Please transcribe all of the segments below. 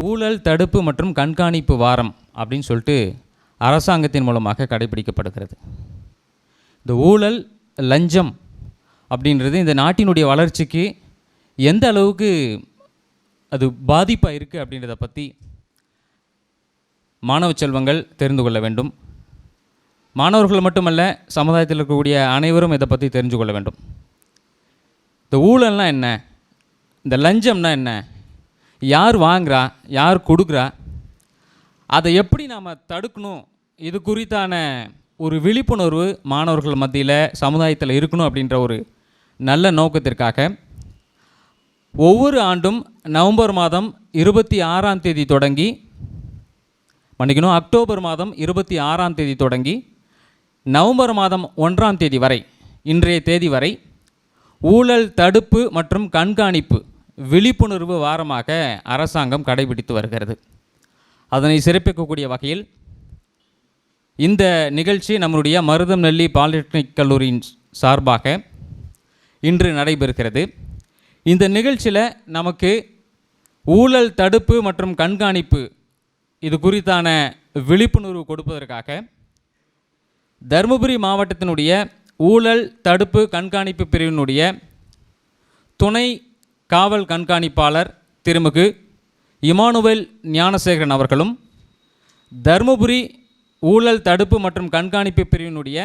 ஊழல் தடுப்பு மற்றும் கண்காணிப்பு வாரம் அப்படின்னு சொல்லிட்டு அரசாங்கத்தின் மூலமாக கடைபிடிக்கப்படுகிறது. இந்த ஊழல் லஞ்சம் அப்படின்றது இந்த நாட்டினுடைய வளர்ச்சிக்கு எந்த அளவுக்கு அது பாதிப்பாக இருக்குது அப்படின்றத பற்றி மாணவ செல்வங்கள் தெரிந்து கொள்ள வேண்டும். மாணவர்கள் மட்டுமல்ல, சமுதாயத்தில் இருக்கக்கூடிய அனைவரும் இதை பற்றி தெரிஞ்சு கொள்ள வேண்டும். இந்த ஊழல்னா என்ன, இந்த லஞ்சம்னா என்ன, யார் வாங்குறா, யார் கொடுக்குறா, அதை எப்படி நாம் தடுக்கணும், இது குறித்தான ஒரு விழிப்புணர்வு மாணவர்கள் மத்தியில் சமுதாயத்தில் இருக்கணும் அப்படின்ற ஒரு நல்ல நோக்கத்திற்காக ஒவ்வொரு ஆண்டும் நவம்பர் மாதம் 26ஆம் தேதி தொடங்கி அக்டோபர் மாதம் 26ஆம் தேதி தொடங்கி நவம்பர் மாதம் 1ஆம் தேதி வரை, இன்றைய தேதி வரை ஊழல் தடுப்பு மற்றும் கண்காணிப்பு விழிப்புணர்வு வாரமாக அரசாங்கம் கடைபிடித்து வருகிறது. அதனை சிறப்பிக்கக்கூடிய வகையில் இந்த நிகழ்ச்சி நம்முடைய மருதம்நெல்லி பாலிடெக்னிக் கல்லூரியின் சார்பாக இன்று நடைபெறுகிறது. இந்த நிகழ்ச்சியில் நமக்கு ஊழல் தடுப்பு மற்றும் கண்காணிப்பு இது குறித்தான விழிப்புணர்வு கொடுப்பதற்காக தருமபுரி மாவட்டத்தினுடைய ஊழல் தடுப்பு கண்காணிப்பு பிரிவினுடைய துணை காவல் கண்காணிப்பாளர் திருமிகு இமானுவேல் ஞானசேகரன் அவர்களும், தருமபுரி ஊழல் தடுப்பு மற்றும் கண்காணிப்பு பிரிவினுடைய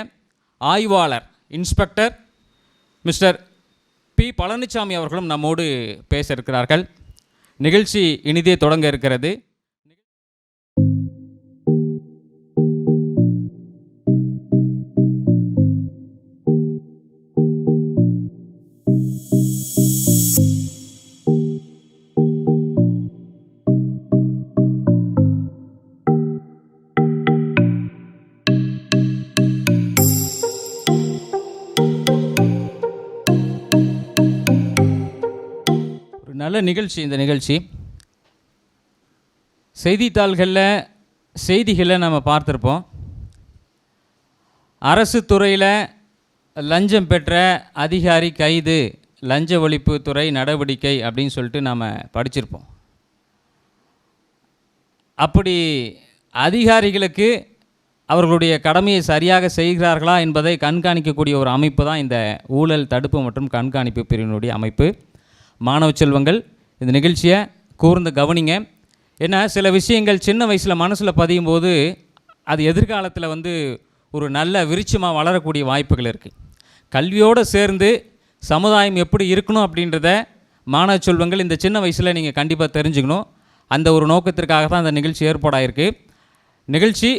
ஆய்வாளர் இன்ஸ்பெக்டர் மிஸ்டர் பி பழனிசாமி அவர்களும் நம்மோடு பேச இருக்கிறார்கள். நிகழ்ச்சி இனிதே தொடங்க இருக்கிறது. நல்ல நிகழ்ச்சி. இந்த நிகழ்ச்சி செய்திகளில் நம்ம பார்த்துருப்போம். அரசு துறையில் லஞ்சம் பெற்ற அதிகாரி கைது, லஞ்ச ஒழிப்பு துறை நடவடிக்கை அப்படின்னு சொல்லிட்டு நாம் படிச்சிருப்போம். அப்படி அதிகாரிகளுக்கு அவர்களுடைய கடமையை சரியாக செய்கிறார்களா என்பதை கண்காணிக்கக்கூடிய ஒரு அமைப்பு தான் இந்த ஊழல் தடுப்பு மற்றும் கண்காணிப்பு பிரிவினுடைய அமைப்பு. மாணவ செல்வங்கள் இந்த நிகழ்ச்சியை கூர்ந்து கவனிங்க. ஏன்னா சில விஷயங்கள் சின்ன வயசில் மனசில் பதியும் போது அது எதிர்காலத்தில் ஒரு நல்ல விருட்சமாக வளரக்கூடிய வாய்ப்புகள் இருக்குது. கல்வியோடு சேர்ந்து சமுதாயம் எப்படி இருக்கணும் அப்படின்றத மாணவ செல்வங்கள் இந்த சின்ன வயசில் நீங்கள் கண்டிப்பாக தெரிஞ்சுக்கணும். அந்த ஒரு நோக்கத்திற்காக தான் அந்த நிகழ்ச்சி ஏற்பாடாயிருக்கு. நிகழ்ச்சி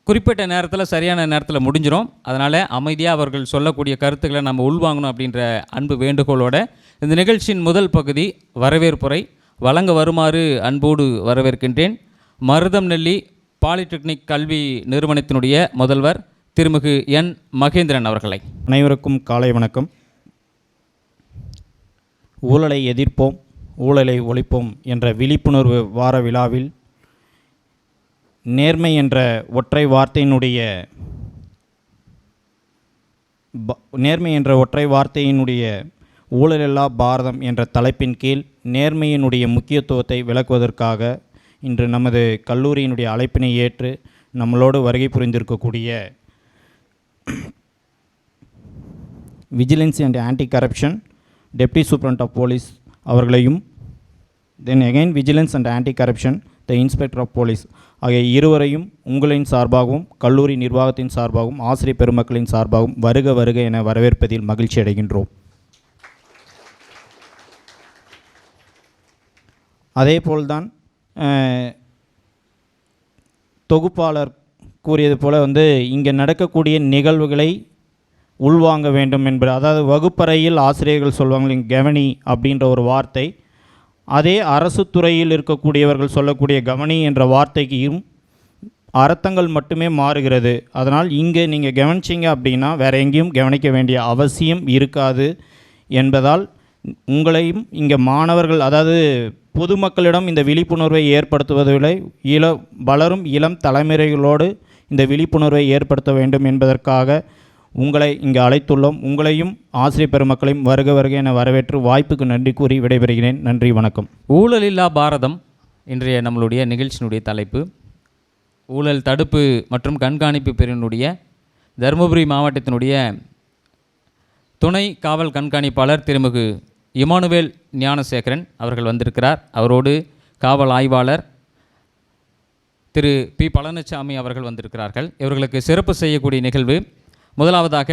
குறிப்பிட்ட நேரத்தில் சரியான நேரத்தில் முடிஞ்சிடும். அதனால் அமைதியாக அவர்கள் சொல்லக்கூடிய கருத்துக்களை நம்ம உள்வாங்கணும் அப்படின்ற அன்பு வேண்டுகோளோடு இந்த நிகழ்ச்சியின் முதல் பகுதி வரவேற்புரை வழங்க வருமாறு அன்போடு வரவேற்கின்றேன். மருதம்நெல்லி பாலிடெக்னிக் கல்வி நிறுவனத்தினுடைய முதல்வர் திருமிகு என் மகேந்திரன் அவர்களை. அனைவருக்கும் காலை வணக்கம். ஊழலை எதிர்ப்போம், ஊழலை ஒழிப்போம் என்ற விழிப்புணர்வு வார விழாவில் நேர்மை என்ற ஒற்றை வார்த்தையினுடைய ஊழலில்லா பாரதம் என்ற தலைப்பின் கீழ் நேர்மையினுடைய முக்கியத்துவத்தை விளக்குவதற்காக இன்று நமது கல்லூரியினுடைய அழைப்பினை ஏற்று நம்மளோடு வருகை புரிந்திருக்கக்கூடிய vigilance and anti corruption deputy superintendent of police அவர்களையும், then again vigilance and anti corruption the inspector of police ஆகிய இருவரையும் உங்களின் சார்பாகவும் கல்லூரி நிர்வாகத்தின் சார்பாகவும் ஆசிரியர் பெருமக்களின் சார்பாகவும் வருக வருக என வரவேற்பதில் மகிழ்ச்சி அடைகின்றோம். அதேபோல்தான் தொகுப்பாளர் கூறியது போல் இங்கே நடக்கக்கூடிய நிகழ்வுகளை உள்வாங்க வேண்டும் என்பது, அதாவது வகுப்பறையில் ஆசிரியர்கள் சொல்வாங்க கவனி அப்படின்ற ஒரு வார்த்தை, அதே அரசு துறையில் இருக்கக்கூடியவர்கள் சொல்லக்கூடிய கவனி என்ற வார்த்தைக்கும் அர்த்தங்கள் மட்டுமே மாறுகிறது. அதனால் இங்கே நீங்கள் கவனிச்சிங்க அப்படின்னா வேறு எங்கேயும் கவனிக்க வேண்டிய அவசியம் இருக்காது என்பதால் உங்களையும் இங்கே மாணவர்கள், அதாவது பொதுமக்களிடம் இந்த விழிப்புணர்வை ஏற்படுத்துவதில்லை, வளரும் இளம் தலைமுறைகளோடு இந்த விழிப்புணர்வை ஏற்படுத்த வேண்டும் என்பதற்காக உங்களை இங்கு அழைத்துள்ளோம். உங்களையும் ஆசிரியர் பெருமக்களையும் வருக வருக என வரவேற்று வாய்ப்புக்கு நன்றி கூறி விடைபெறுகிறேன். நன்றி, வணக்கம். ஊழலில்லா பாரதம் இன்றைய நம்மளுடைய நிகழ்ச்சியினுடைய தலைப்பு. ஊழல் தடுப்பு மற்றும் கண்காணிப்பு பிரிவினுடைய தருமபுரி மாவட்டத்தினுடைய துணை காவல் கண்காணிப்பாளர் திருமிகு இமானுவேல் ஞானசேகரன் அவர்கள் வந்திருக்கிறார். அவரோடு காவல் ஆய்வாளர் திரு பி பழனிசாமி அவர்கள் வந்திருக்கிறார்கள். இவர்களுக்கு சிறப்பு செய்யக்கூடிய நிகழ்வு. முதலாவதாக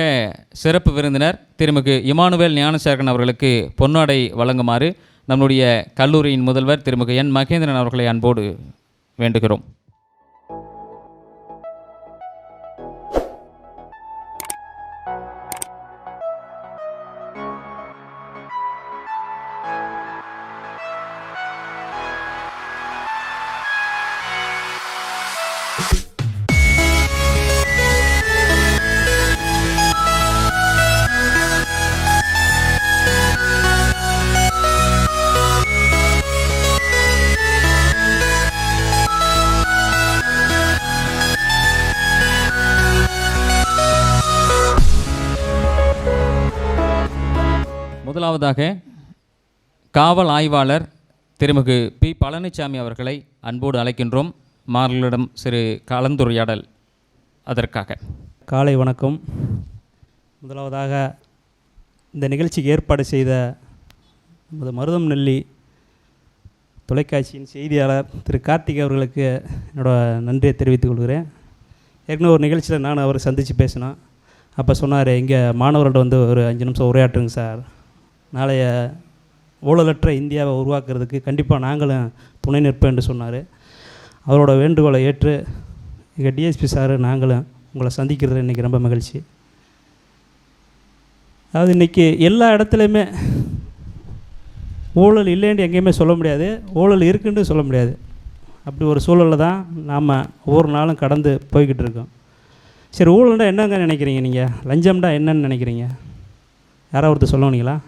சிறப்பு விருந்தினர் திருமிகு இமானுவேல் ஞானசேகரன் அவர்களுக்கு பொன்னாடை வழங்குமாறு நம்முடைய கல்லூரியின் முதல்வர் திருமிகு என் மகேந்திரன் அவர்களை அன்போடு வேண்டுகிறோம். முதலாவதாக காவல் ஆய்வாளர் திருமிகு பி பழனிசாமி அவர்களை அன்போடு அழைக்கின்றோம். மாணவர்களிடம் சிறு கலந்துரையாடல். அதற்காக காலை வணக்கம். முதலாவதாக இந்த நிகழ்ச்சிக்கு ஏற்பாடு செய்த மருதம் நெல்லி தொலைக்காட்சியின் செய்தியாளர் திரு கார்த்திக் அவர்களுக்கு என்னோட நன்றியை தெரிவித்துக் கொள்கிறேன். ஏற்கனவே ஒரு நிகழ்ச்சியில் நான் அவரை சந்தித்து பேசினேன். அப்போ சொன்னார், இங்கே மாணவர்கள்ட்ட வந்து ஒரு 5 நிமிஷம் உரையாற்றுங்க சார், நாளைய ஊழலற்ற இந்தியாவை உருவாக்குறதுக்கு கண்டிப்பாக நாங்களும் துணை நிற்போம் என்று சொன்னார். அவரோட வேண்டுகோளை ஏற்று எங்கள் டிஎஸ்பி சார் நாங்களும் உங்களை சந்திக்கிறது இன்றைக்கி ரொம்ப மகிழ்ச்சி. அதாவது இன்றைக்கி எல்லா இடத்துலையுமே ஊழல் இல்லைன்னு எங்கேயுமே சொல்ல முடியாது, ஊழல் இருக்குன்னு சொல்ல முடியாது. அப்படி ஒரு சூழலில் தான் நாம் ஒவ்வொரு நாளும் கடந்து போய்கிட்டு இருக்கோம். சரி, ஊழல்னா என்னங்க நினைக்கிறீங்க நீங்கள்? லஞ்சம்டா என்னன்னு நினைக்கிறீங்க? யாராவது ஒருத்தர் சொல்லுவீங்களா?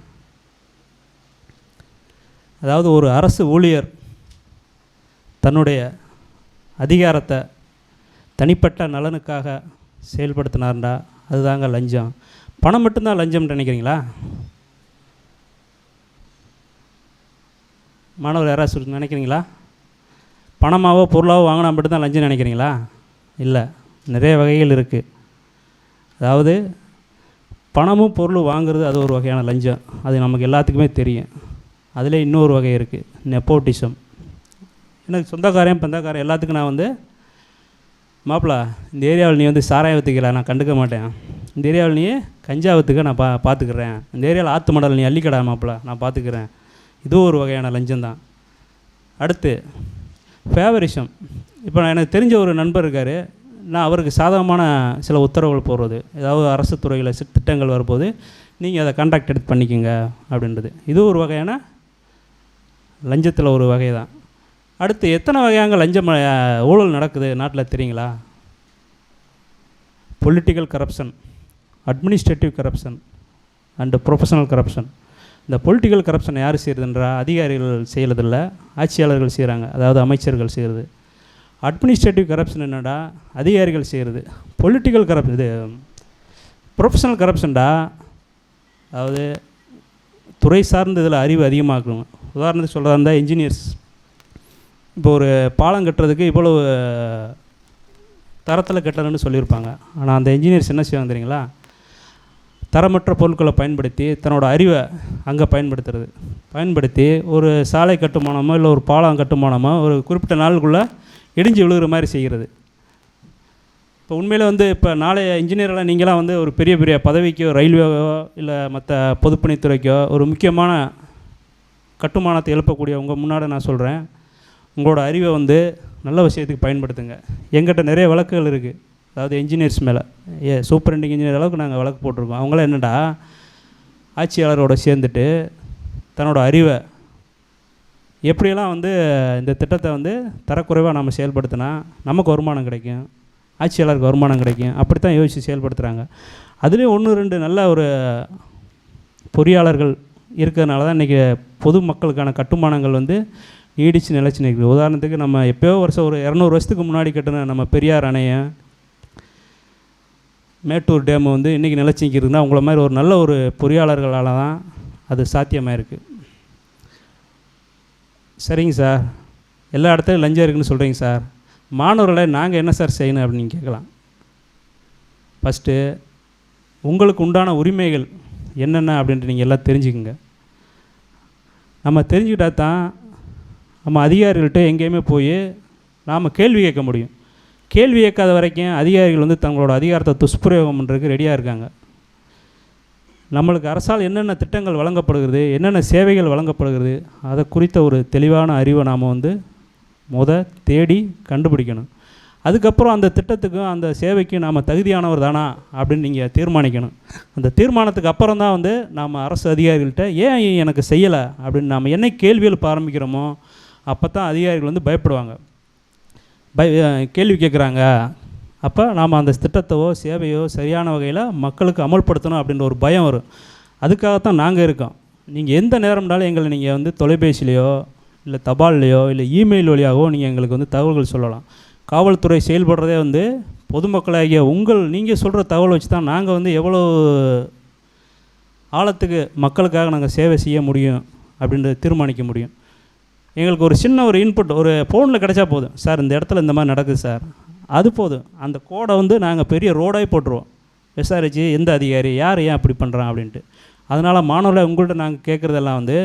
அதாவது ஒரு அரசு ஊழியர் தன்னுடைய அதிகாரத்தை தனிப்பட்ட நலனுக்காக செயல்படுத்தினார்டா அதுதாங்க லஞ்சம். பணம் மட்டும்தான் லஞ்சம்னு நினைக்கிறீங்களா? மாணவர் யாராவது நினைக்கிறீங்களா? பணமாவோ பொருளாவோ வாங்கினா மட்டும்தான் லஞ்சம் நினைக்கிறீங்களா? இல்லை, நிறைய வகைகள் இருக்குது. அதாவது பணமும் பொருளும் வாங்குறது அது ஒரு வகையான லஞ்சம், அது நமக்கு எல்லாத்துக்குமே தெரியும். அதில் இன்னொரு வகை இருக்குது, நெப்போட்டிசம். எனக்கு சொந்தக்காரன் பந்தக்காரன் எல்லாத்துக்கும் நான் வந்து, மாப்பிள்ளை இந்த ஏரியாவில் நீ வந்து சாராயம் விற்றுக்கல, நான் கண்டுக்க மாட்டேன். இந்த ஏரியாவில் நீ கஞ்சா விற்றுக்க நான் பார்த்துக்கிறேன். இந்த ஏரியாவில் ஆற்று மடல் நீ அள்ளிக்கடா மாப்பிள்ளை, நான் பார்த்துக்கிறேன். இதுவும் ஒரு வகையான லஞ்சம்தான். அடுத்து ஃபேவரிசம். இப்போ எனக்கு தெரிஞ்ச ஒரு நண்பர் இருக்கார், நான் அவருக்கு சாதகமான சில உத்தரவுகள் போடுறது, ஏதாவது அரசு துறையில் திட்டங்கள் வரும்போது நீங்கள் அதை கான்ட்ராக்ட் எடுத்து பண்ணிக்கோங்க அப்படின்றது. இது ஒரு வகையான லஞ்சத்தில் ஒரு வகை தான். அடுத்து எத்தனை வகையாக லஞ்சம் ஊழல் நடக்குது நாட்டில் தெரியுங்களா? Political corruption, administrative corruption and professional corruption. இந்த பொலிட்டிக்கல் கரப்ஷன் யார் செய்கிறதுன்றா அதிகாரிகள் செய்கிறதில்ல, ஆட்சியாளர்கள் செய்கிறாங்க, அதாவது அமைச்சர்கள் செய்கிறது. அட்மினிஸ்ட்ரேட்டிவ் கரப்ஷன் என்னடா, அதிகாரிகள் செய்கிறது. பொலிட்டிக்கல் கரப்ஷன் இது ப்ரொஃபஷனல் கரப்ஷன்டா, அதாவது துறை சார்ந்த இதில் அறிவு அதிகமாக்கணும். உதாரணத்துக்கு சொல்கிறதா இருந்தால் இன்ஜினியர்ஸ் இப்போ ஒரு பாலம் கட்டுறதுக்கு இவ்வளவு தரத்தில் கட்டணும்னு சொல்லியிருப்பாங்க. ஆனால் அந்த இன்ஜினியர்ஸ் என்ன செய்வாங்க தெரியுங்களா? தரமற்ற பொருட்களை பயன்படுத்தி தன்னோட அறிவை அங்கே பயன்படுத்தி ஒரு சாலை கட்டுமானமோ இல்லை ஒரு பாலம் கட்டுமானமோ ஒரு குறிப்பிட்ட நாளுக்குள்ளே இடிஞ்சு விழுகிற மாதிரி செய்கிறது. இப்போ உண்மையில் வந்து இப்போ நாளைய இன்ஜினியரெல்லாம் நீங்களாம் வந்து ஒரு பெரிய பெரிய பதவிக்கோ ரயில்வேவோ இல்லை மற்ற பொதுப்பணித்துறைக்கோ ஒரு முக்கியமான கட்டுமானத்தை எழுப்பக்கூடிய உங்கள் முன்னாடி நான் சொல்கிறேன், உங்களோட அறிவை வந்து நல்ல விஷயத்துக்கு பயன்படுத்துங்க. எங்கிட்ட நிறைய வழக்குகள் இருக்குது, அதாவது இன்ஜினியர்ஸ் மேலே சூப்பரண்டிங் இன்ஜினியர் அளவுக்கு நாங்கள் வழக்கு போட்டிருக்கோம். அவங்களாம் என்னடா ஆட்சியாளரோடு சேர்ந்துட்டு தன்னோட அறிவை எப்படியெல்லாம் வந்து இந்த திட்டத்தை வந்து தரக்குறைவாக நம்ம செயல்படுத்தினா நமக்கு வருமானம் கிடைக்கும், ஆட்சியாளருக்கு வருமானம் கிடைக்கும், அப்படி தான் யோசித்து செயல்படுத்துகிறாங்க. அதுலேயும் 1-2 நல்ல ஒரு பொறியாளர்கள் இருக்கிறதுனால தான் இன்றைக்கி பொது மக்களுக்கான கட்டுமானங்கள் வந்து நீடித்து நிலச்சி நிற்குது. உதாரணத்துக்கு நம்ம எப்போயோ வருஷம் ஒரு 200 வருஷத்துக்கு முன்னாடி கட்டின நம்ம பெரியார் அணையை மேட்டூர் டேம் வந்து இன்றைக்கி நிலச்சிக்கிறதுனா உங்களை மாதிரி ஒரு நல்ல ஒரு பொறியாளர்களால் தான் அது சாத்தியமாக இருக்குது. சரிங்க சார், எல்லா இடத்துலையும் லஞ்சம் இருக்குதுன்னு சொல்கிறீங்க சார், மாணவர்களை நாங்கள் என்ன சார் செய்யணும் அப்படின்னு நீங்கள் கேட்கலாம். ஃபஸ்ட்டு உங்களுக்கு உண்டான உரிமைகள் என்னென்ன அப்படின்ட்டு நீங்கள் எல்லாம் தெரிஞ்சுக்குங்க. நம்ம தெரிஞ்சுக்கிட்டா தான் நம்ம அதிகாரிகள்கிட்ட எங்கேயுமே போய் நாம் கேள்வி கேட்க முடியும். கேள்வி கேட்காத வரைக்கும் அதிகாரிகள் வந்து தங்களோட அதிகாரத்தை துஷ்பிரயோகம் பண்ணுறதுக்கு ரெடியாக இருக்காங்க. நம்மளுக்கு அரசால் என்னென்ன திட்டங்கள் வழங்கப்படுகிறது, என்னென்ன சேவைகள் வழங்கப்படுகிறது, அதை குறித்த ஒரு தெளிவான அறிவை நாம் வந்து தேடி கண்டுபிடிக்கணும். அதுக்கப்புறம் அந்த திட்டத்துக்கும் அந்த சேவைக்கும் நாம் தகுதியானவர் தானா அப்படின்னு நீங்கள் தீர்மானிக்கணும். அந்த தீர்மானத்துக்கு அப்புறம் தான் வந்து நாம் அரசு அதிகாரிகள்கிட்ட ஏன் எனக்கு செய்யலை அப்படின்னு நாம் என்ன கேள்வி எழுப்ப ஆரம்பிக்கிறோமோ அப்போ தான் அதிகாரிகள் வந்து பயப்படுவாங்க. கேள்வி கேட்குறாங்க. அப்போ நாம் அந்த திட்டத்தையோ சேவையோ சரியான வகையில் மக்களுக்கு அமல்படுத்தணும் அப்படின்ற ஒரு பயம் வரும். அதுக்காகத்தான் நாங்கள் இருக்கோம். நீங்கள் எந்த நேரம்னாலும் எங்களை நீங்கள் வந்து தொலைபேசிலையோ இல்லை தபால்லையோ இல்லை இமெயில் வழியாகவோ நீங்கள் எங்களுக்கு வந்து தகவல்கள் சொல்லலாம். காவல்துறை செயல்படுறதே வந்து பொதுமக்களாகிய நீங்கள் சொல்கிற தகவல் வச்சு தான் நாங்கள் வந்து எவ்வளோ ஆழத்துக்கு மக்களுக்காக நாங்கள் சேவை செய்ய முடியும் அப்படின்றத தீர்மானிக்க முடியும். எங்களுக்கு ஒரு சின்ன ஒரு இன்புட் ஒரு ஃபோனில் கிடைச்சா போதும், சார் இந்த இடத்துல இந்த மாதிரி நடக்குது சார், அது போதும். அந்த கோடை வந்து நாங்கள் பெரிய ரோடாகி போட்டுருவோம். விசாரித்து எந்த அதிகாரி யார் ஏன் அப்படி பண்ணுறான் அப்படின்ட்டு. அதனால் மாணவர்களை உங்கள்கிட்ட நாங்கள் கேட்குறதெல்லாம் வந்து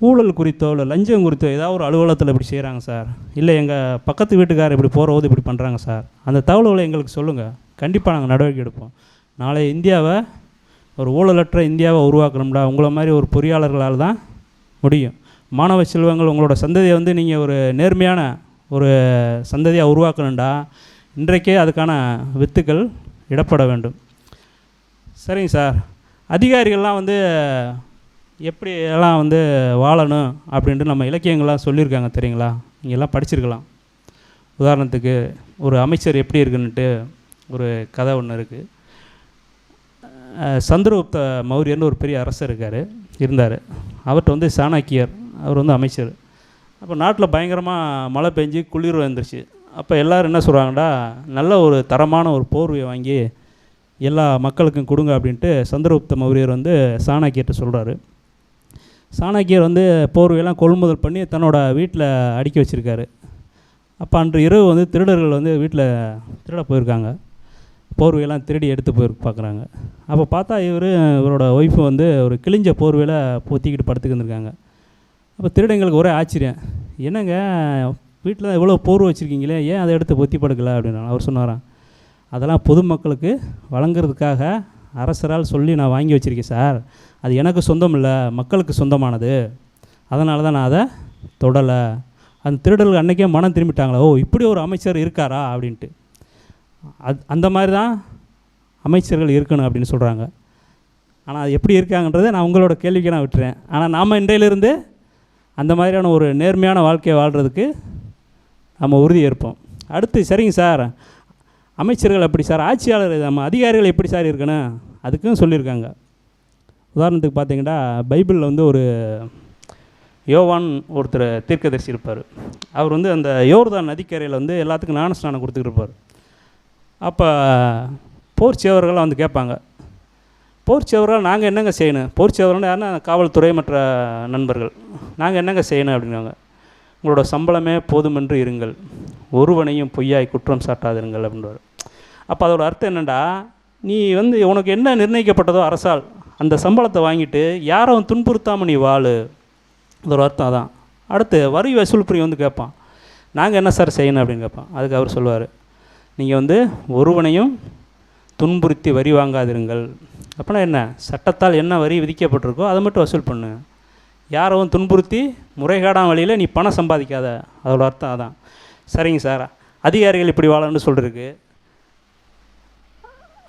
ஊழல் குறித்தோ இல்லை லஞ்சம் குறித்தோ ஏதாவது ஒரு அலுவலகத்தில் இப்படி செய்கிறாங்க சார், இல்லை எங்கள் பக்கத்து வீட்டுக்காரர் இப்படி போகிறபோது இப்படி பண்ணுறாங்க சார், அந்த தகவல்களை எங்களுக்கு சொல்லுங்கள். கண்டிப்பாக நாங்கள் நடவடிக்கை எடுப்போம். நாளை இந்தியாவை ஒரு ஊழலற்ற இந்தியாவை உருவாக்கணும்டா உங்களை மாதிரி ஒரு பொறியாளர்களால் தான் முடியும். மாணவ செல்வங்கள் உங்களோட சந்ததியை வந்து நீங்கள் ஒரு நேர்மையான ஒரு சந்ததியாக உருவாக்கணுண்டா இன்றைக்கே அதுக்கான வித்துக்கள் இடப்பட வேண்டும். சரிங்க சார், அதிகாரிகள்லாம் வந்து எப்படி எல்லாம் வந்து வாழணும் அப்படின்ட்டு நம்ம இலக்கியங்கள்லாம் சொல்லியிருக்காங்க தெரியுங்களா? நீங்கள் எல்லாம் படிச்சிருக்கலாம். உதாரணத்துக்கு ஒரு அமைச்சர் எப்படி இருக்குன்னுட்டு ஒரு கதை ஒன்று இருக்குது. சந்திரகுப்த மௌரியர்னு ஒரு பெரிய அரசர் இருந்தார். அவர்கிட்ட வந்து சாணக்கியர், அவர் வந்து அமைச்சர். அப்போ நாட்டில் பயங்கரமாக மழை பெஞ்சு குளிர் வந்துருச்சு. அப்போ எல்லோரும் என்ன சொல்கிறாங்கடா, நல்ல ஒரு தரமான ஒரு போர்வையை வாங்கி எல்லா மக்களுக்கும் கொடுங்க அப்படின்ட்டு சந்திரகுப்த மௌரியர் வந்து சாணக்கியர்கிட்ட சொல்கிறாரு. சாணக்கியர் வந்து போர்வையெல்லாம் கொள்முதல் பண்ணி தன்னோட வீட்டில் அடுக்கி வச்சுருக்காரு. அப்போ அன்று இரவு வந்து திருடர்கள் வந்து வீட்டில் திருட போயிருக்காங்க. போர்வையெல்லாம் திருடி எடுத்து பார்க்குறாங்க. அப்போ பார்த்தா இவரோட ஒய்ஃபு வந்து ஒரு கிழிஞ்ச போர்வையில் பொத்திக்கிட்டு படுத்துக்கு இருந்திருக்காங்க. அப்போ திருடங்களுக்கு ஒரே ஆச்சரியம், என்னங்க வீட்டில் தான் இவ்வளோ போர்வை வச்சுருக்கீங்களே, ஏன் அதை எடுத்து பொத்தி படுக்கலை அப்படின்னு. அவர் சொன்னாராம், அதெல்லாம் பொதுமக்களுக்கு வழங்குறதுக்காக அரசரால் சொல்லி நான் வாங்கி வச்சுருக்கேன் சார், அது எனக்கு சொந்தம் இல்லை, மக்களுக்கு சொந்தமானது, அதனால தான் நான் அதை தொடலை. அந்த திருடர்கள் அன்றைக்கே மனம் திரும்பிட்டாங்களா, ஓ இப்படி ஒரு அமைச்சர் இருக்காரா அப்படின்ட்டு. அந்த மாதிரி தான் அமைச்சர்கள் இருக்கணும் அப்படின்னு சொல்கிறாங்க. ஆனால் அது எப்படி இருக்காங்கன்றதை நான் உங்களோட கேள்விக்கு நான் விட்டுறேன். ஆனால் நாம் இன்றையிலிருந்து அந்த மாதிரியான ஒரு நேர்மையான வாழ்க்கையை வாழ்கிறதுக்கு நம்ம உறுதி ஏற்போம். அடுத்து சரிங்க சார், அமைச்சர்கள் எப்படி சார், ஆட்சியாளர் நம்ம அதிகாரிகள் எப்படி சார் இருக்கணும், அதுக்கும் சொல்லியிருக்காங்க. உதாரணத்துக்கு பார்த்தீங்கன்னா பைபிளில் வந்து ஒரு யோவான் ஒருத்தர் தீர்க்கதரிசி இருப்பார். அவர் வந்து அந்த யோர்தான் நதிக்கரையில் வந்து எல்லாத்துக்கும் ஞான ஸ்நானம் கொடுத்துக்கிட்டு இருப்பார். அப்போ போர் சேவர்கள் வந்து கேட்பாங்க, போர் சேவர்கள் நாங்கள் என்னங்க செய்யணும், போர் சேவர்கள் யாருன்னா காவல்துறை மற்ற நண்பர்கள், நாங்கள் என்னங்க செய்யணும் அப்படின்னாங்க. உங்களோட சம்பளமே போதுமென்று இருங்கள், ஒருவனையும் பொய்யாய் குற்றம் சாட்டாதிருங்கள் அப்படின்றார். அப்போ அதோட அர்த்தம் என்னென்னா, நீ வந்து உனக்கு என்ன நிர்ணயிக்கப்பட்டதோ அரசால் அந்த சம்பளத்தை வாங்கிட்டு யாரும் துன்புறுத்தாமல் நீ வாழு, அதோட அர்த்தம் அதான். அடுத்து வரி வசூல் புரி வந்து கேட்பான், நாங்கள் என்ன சார் செய்யணும் அப்படின்னு கேட்பான். அதுக்கு அவர் சொல்லுவார், நீங்கள் வந்து ஒருவனையும் துன்புறுத்தி வரி வாங்காதிருங்கள். அப்படின்னா என்ன, சட்டத்தால் என்ன வரி விதிக்கப்பட்டிருக்கோ அதை மட்டும் வசூல் பண்ணு, யாரும் துன்புறுத்தி முறைகேடான வழியில் நீ பணம் சம்பாதிக்காத, அதோட அர்த்தம் அதான். சரிங்க சார், அதிகாரிகள் இப்படி வாழணும்னு சொல்லிருக்கு.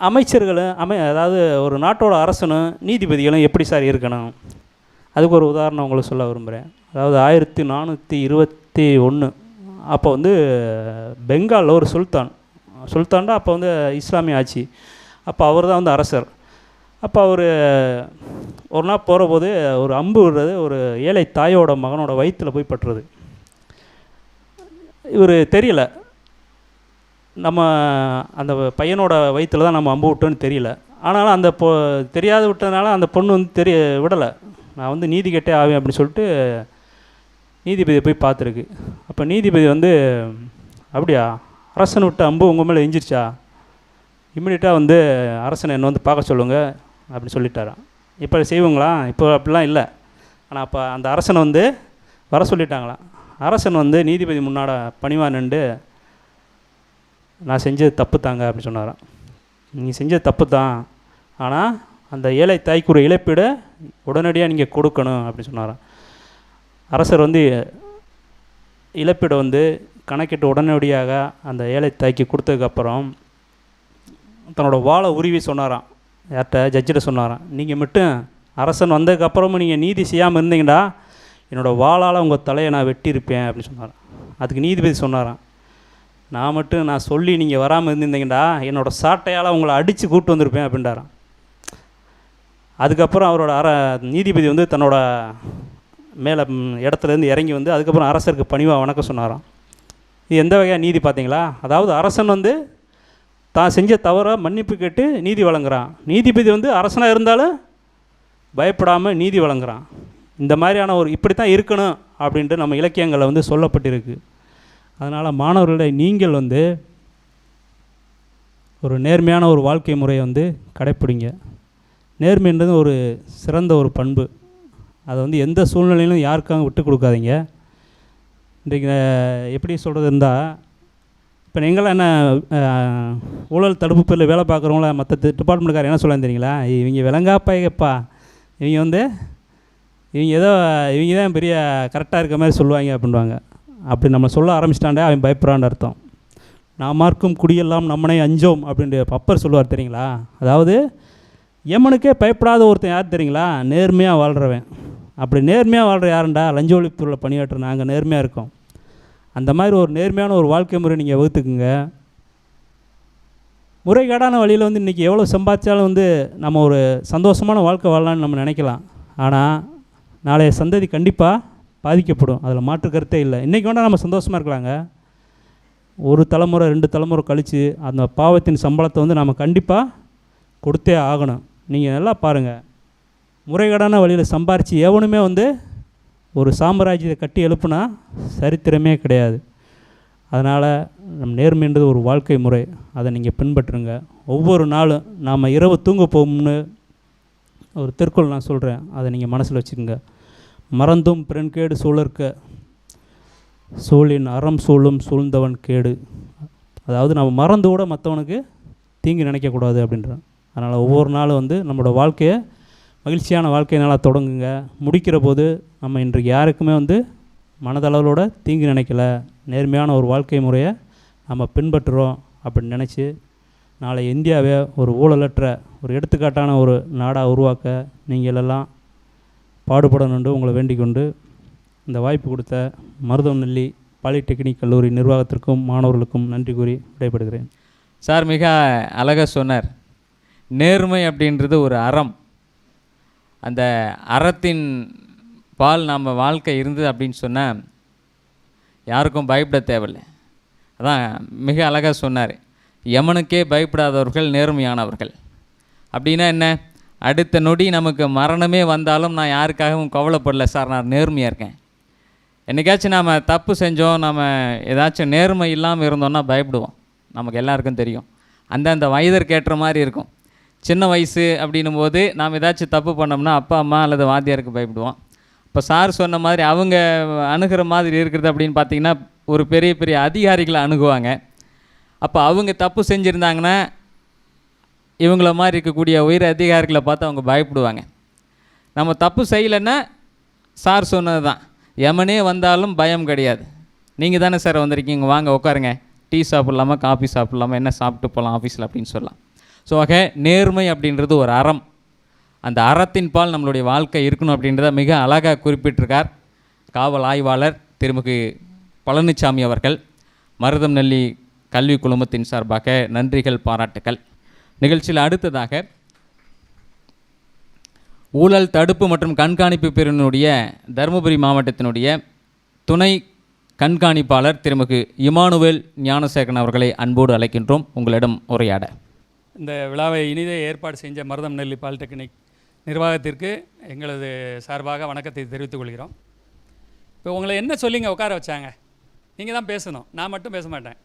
அமைச்சர்களும் அதாவது ஒரு நாட்டோட அரசனும் நீதிபதிகளும் எப்படி சார் இருக்கணும், அதுக்கு ஒரு உதாரணம் உங்களுக்கு சொல்ல விரும்புகிறேன். அதாவது 1421 அப்போ வந்து பெங்காலில் ஒரு சுல்தான்டா அப்போ வந்து இஸ்லாமிய ஆட்சி. அப்போ அவர் தான் வந்து அரசர். அப்போ அவர் ஒரு நாள் போகிற போது ஒரு அம்பு விடுறது ஒரு ஏழை தாயோட மகனோட வயிற்றில் போய் பட்டுறது. இவர் தெரியல, நம்ம அந்த பையனோட வயிற்றில் தான் நம்ம அம்பு விட்டோன்னு தெரியல. ஆனாலும் அந்த தெரியாத விட்டதுனால அந்த பொண்ணு வந்து விடலை. நான் வந்து நீதி கேட்டே ஆவேன் அப்படின்னு சொல்லிட்டு நீதிபதியை போய் பார்த்துருக்கு. அப்போ நீதிபதி வந்து, அப்படியா, அரசனை விட்டு அம்பு உங்கள் மேலே எஞ்சிருச்சா, இம்மிடியட்டாக வந்து அரசனை என்னை வந்து பார்க்க சொல்லுங்கள் அப்படின்னு சொல்லிட்டாரான். இப்போ செய்வோங்களா? இப்போ அப்படிலாம் இல்லை. ஆனால் அப்போ அந்த அரசனை வந்து வர சொல்லிட்டாங்களாம். அரசன் வந்து நீதிபதி முன்னாட பணிவாக நின்று, நான் செஞ்சது தப்பு தாங்க அப்படின்னு சொன்னாராம். நீங்கள் செஞ்சது தப்பு தான், ஆனால் அந்த ஏழை தாய்க்குரிய இழப்பீடை உடனடியாக நீங்கள் கொடுக்கணும் அப்படின்னு சொன்னாராம். அரசர் வந்து இழப்பீடை வந்து கணக்கிட்டு உடனடியாக அந்த ஏழை தாய்க்கு கொடுத்ததுக்கப்புறம் தன்னோட வாளை உருவி சொன்னாராம். யார்கிட்ட? ஜட்ஜிட்ட சொன்னாராம். நீங்கள் மட்டும் அரசன் வந்ததுக்கப்புறமும் நீங்கள் நீதி செய்யாமல் இருந்தீங்கடா, என்னோடய வாளால் உங்கள் தலையை நான் வெட்டியிருப்பேன் அப்படின்னு சொன்னாராம். அதுக்கு நீதிபதி சொன்னாராம், நான் சொல்லி நீங்கள் வராமல் இருந்திருந்தீங்கடா, என்னோடய சாட்டையால் உங்களை அடித்து கூப்பிட்டு வந்திருப்பேன் அப்படின்றாராம். அதுக்கப்புறம் அவரோட நீதிபதி வந்து தன்னோட மேலே இடத்துலேருந்து இறங்கி வந்து அதுக்கப்புறம் அரசருக்கு பணிவாக வணக்கம் சொன்னாராம். இது எந்த வகையாக நீதி பார்த்தீங்களா? அதாவது அரசன் வந்து தான் செஞ்ச தவறை மன்னிப்பு கேட்டு நீதி வழங்குறான். நீதிபதி வந்து அரசனாக இருந்தாலும் பயப்படாமல் நீதி வழங்குறான். இந்த மாதிரியான இப்படி தான் இருக்கணும் அப்படின்ட்டு நம்ம இலக்கியங்களில் வந்து சொல்லப்பட்டிருக்கு. அதனால் மாணவர்களை நீங்கள் வந்து ஒரு நேர்மையான ஒரு வாழ்க்கை முறையை வந்து கடைப்பிடிங்க. நேர்மைன்றது ஒரு சிறந்த ஒரு பண்பு. அதை வந்து எந்த சூழ்நிலையிலும் யாருக்காக விட்டு கொடுக்காதீங்க. இன்றைக்கு எப்படி சொல்கிறது இருந்தால், இப்போ நீங்களாம் என்ன ஊழல் தடுப்பு பிரிவில் வேலை பார்க்குறவங்கள மற்ற டிபார்ட்மெண்ட்டுக்காரர் என்ன சொல்ல தெரியுங்களா? இவங்க விளங்காப்பாய்ப்பா, இவங்க வந்து இவங்க தான் பெரிய கரெக்டாக இருக்க மாதிரி சொல்லுவாங்க அப்படின்வாங்க. அப்படி நம்ம சொல்ல ஆரம்பிச்சிட்டாண்டே அவன் பயப்படுறான்னு அர்த்தம். நாமார்க்கும் குடியெல்லாம் நம்மனை அஞ்சோம் அப்படின்ட்டு அப்பர் சொல்லுவார் தெரியுங்களா? அதாவது எமனுக்கே பயப்படாத ஒருத்தன் யார் தெரியுங்களா? நேர்மையாக வாழ்கிறவன். அப்படி நேர்மையாக வாழ்கிற யாருண்டா? லஞ்ச ஒழிப்புறையில் பணியாற்ற நாங்கள் நேர்மையாக இருக்கோம். அந்த மாதிரி ஒரு நேர்மையான ஒரு வாழ்க்கை முறை நீங்கள் வகுத்துக்குங்க. முறைகேடான வழியில் வந்து இன்றைக்கி எவ்வளோ சம்பாதிச்சாலும் வந்து நம்ம ஒரு சந்தோஷமான வாழ்க்கை வாழலான்னு நம்ம நினைக்கலாம். ஆனால் நாளைய சந்ததி கண்டிப்பாக பாதிக்கப்படும். அதில் மாற்று கருத்தே இல்லை. இன்றைக்கி வேணால் நம்ம சந்தோஷமாக இருக்கலாங்க. ஒரு தலைமுறை 2 தலைமுறை கழித்து அந்த பாவத்தின் சம்பளத்தை வந்து நம்ம கண்டிப்பாக கொடுத்தே ஆகணும். நீங்கள் நல்லா பாருங்கள், முறைகேடான வழியில் சம்பாரித்து எவனுமே வந்து ஒரு சாம்ராஜ்யத்தை கட்டி எழுப்புனா சரித்திரமே கிடையாது. அதனால் நம் நேர்மைன்றது ஒரு வாழ்க்கை முறை, அதை நீங்கள் பின்பற்றுங்க. ஒவ்வொரு நாளும் நாம் இரவு தூங்க போகும்னு ஒரு திருக்குறள் நான் சொல்கிறேன், அதை நீங்கள் மனசில் வச்சுக்கோங்க. மறந்தும் பிறன் கேடு சூழற்க சூழின் அறம் சூழும் சூழ்ந்தவன் கேடு. அதாவது நம்ம மறந்து கூட மற்றவனுக்கு தீங்கு நினைக்கக்கூடாது அப்படின்றான். அதனால் ஒவ்வொரு நாளும் வந்து நம்மளோட வாழ்க்கையை மகிழ்ச்சியான வாழ்க்கையினால் தொடங்குங்க. முடிக்கிற போது நம்ம இன்றைக்கு யாருக்குமே வந்து மனதளவோட தீங்கு நினைக்கல, நேர்மையான ஒரு வாழ்க்கை முறையை நம்ம பின்பற்றுறோம் அப்படின்னு நினச்சி நாளை இந்தியாவை ஒரு ஊழலற்ற ஒரு எடுத்துக்காட்டான ஒரு நாடாக உருவாக்க நீங்கள் எல்லாம் பாடுபடணுண்டு உங்களை வேண்டிக் கொண்டு இந்த வாய்ப்பு கொடுத்த மருதநெல்லி பாலிடெக்னிக் கல்லூரி நிர்வாகத்திற்கும் மாணவர்களுக்கும் நன்றி கூறி விடைபெறுகிறேன். சார் மிக அழகாக சொன்னார். நேர்மை அப்படின்றது ஒரு அறம். அந்த அறத்தின் பால் நம்ம வாழ்க்கை இருந்தது அப்படின்னு சொன்னால் யாருக்கும் பயப்பட தேவையில்லை. அதான் மிக அழகாக சொன்னார். யமனுக்கே பயப்படாதவர்கள் நேர்மையானவர்கள். அப்படின்னா என்ன? அடுத்த நொடி நமக்கு மரணமே வந்தாலும் நான் யாருக்காகவும் கவலைப்படல சார், நான் நேர்மையாக இருக்கேன். என்றைக்காச்சும் நாம் தப்பு செஞ்சோம், நம்ம ஏதாச்சும் நேர்மை இல்லாமல் இருந்தோம்னா பயப்படுவோம். நமக்கு எல்லாருக்கும் தெரியும். அந்தந்த வயதிற்கேற்ற மாதிரி இருக்கும். சின்ன வயசு அப்படின்னும் போது நாம் ஏதாச்சும் தப்பு பண்ணோம்னா அப்பா அம்மா அல்லது வாத்தியாருக்கு பயப்படுவோம். இப்போ சார் சொன்ன மாதிரி அவங்க அணுகிற மாதிரி இருக்கிறது அப்படின்னு பார்த்திங்கன்னா ஒரு பெரிய பெரிய அதிகாரிகளை அணுகுவாங்க. அப்போ அவங்க தப்பு செஞ்சுருந்தாங்கன்னா இவங்கள மாதிரி இருக்கக்கூடிய உயர் அதிகாரிகளை பார்த்து அவங்க பயப்படுவாங்க. நம்ம தப்பு செய்யலைன்னா சார் சொன்னது தான், எமனே வந்தாலும் பயம் கிடையாது. நீங்கள் தானே சார் வந்திருக்கீங்க, வாங்க உட்காருங்க, டீ சாப்பிட்லாமா காஃபி சாப்பிட்லாமா, என்ன சாப்பிட்டு போகலாம் ஆஃபீஸில் அப்படின்னு சொல்லலாம். ஸோ ஆக நேர்மை அப்படின்றது ஒரு அறம். அந்த அறத்தின் பால் நம்மளுடைய வாழ்க்கை இருக்கணும் அப்படின்றத மிக அழகாக குறிப்பிட்டிருக்கார் காவல் ஆய்வாளர் திருமிகு பழனிசாமி அவர்கள். மருதநெல்லி கல்வி குழுமத்தின் சார்பாக நன்றிகள், பாராட்டுக்கள். நிகழ்ச்சியில் அடுத்ததாக ஊழல் தடுப்பு மற்றும் கண்காணிப்பு பிரிவினுடைய தருமபுரி மாவட்டத்தினுடைய துணை கண்காணிப்பாளர் திருமிகு இமானுவேல் ஞானசேகரன் அவர்களை அன்போடு அழைக்கின்றோம் உங்களிடம் உரையாட. இந்த விழாவை இனிதே ஏற்பாடு செஞ்ச மருதம்நெல்லி பாலிடெக்னிக் நிர்வாகத்திற்கு எங்களது சார்பாக வணக்கத்தை தெரிவித்துக் கொள்கிறோம். இப்போ உங்களை என்ன சொல்லிங்க உட்கார வச்சாங்க? நீங்கள் தான் பேசணும், நான் மட்டும் பேச மாட்டேன்.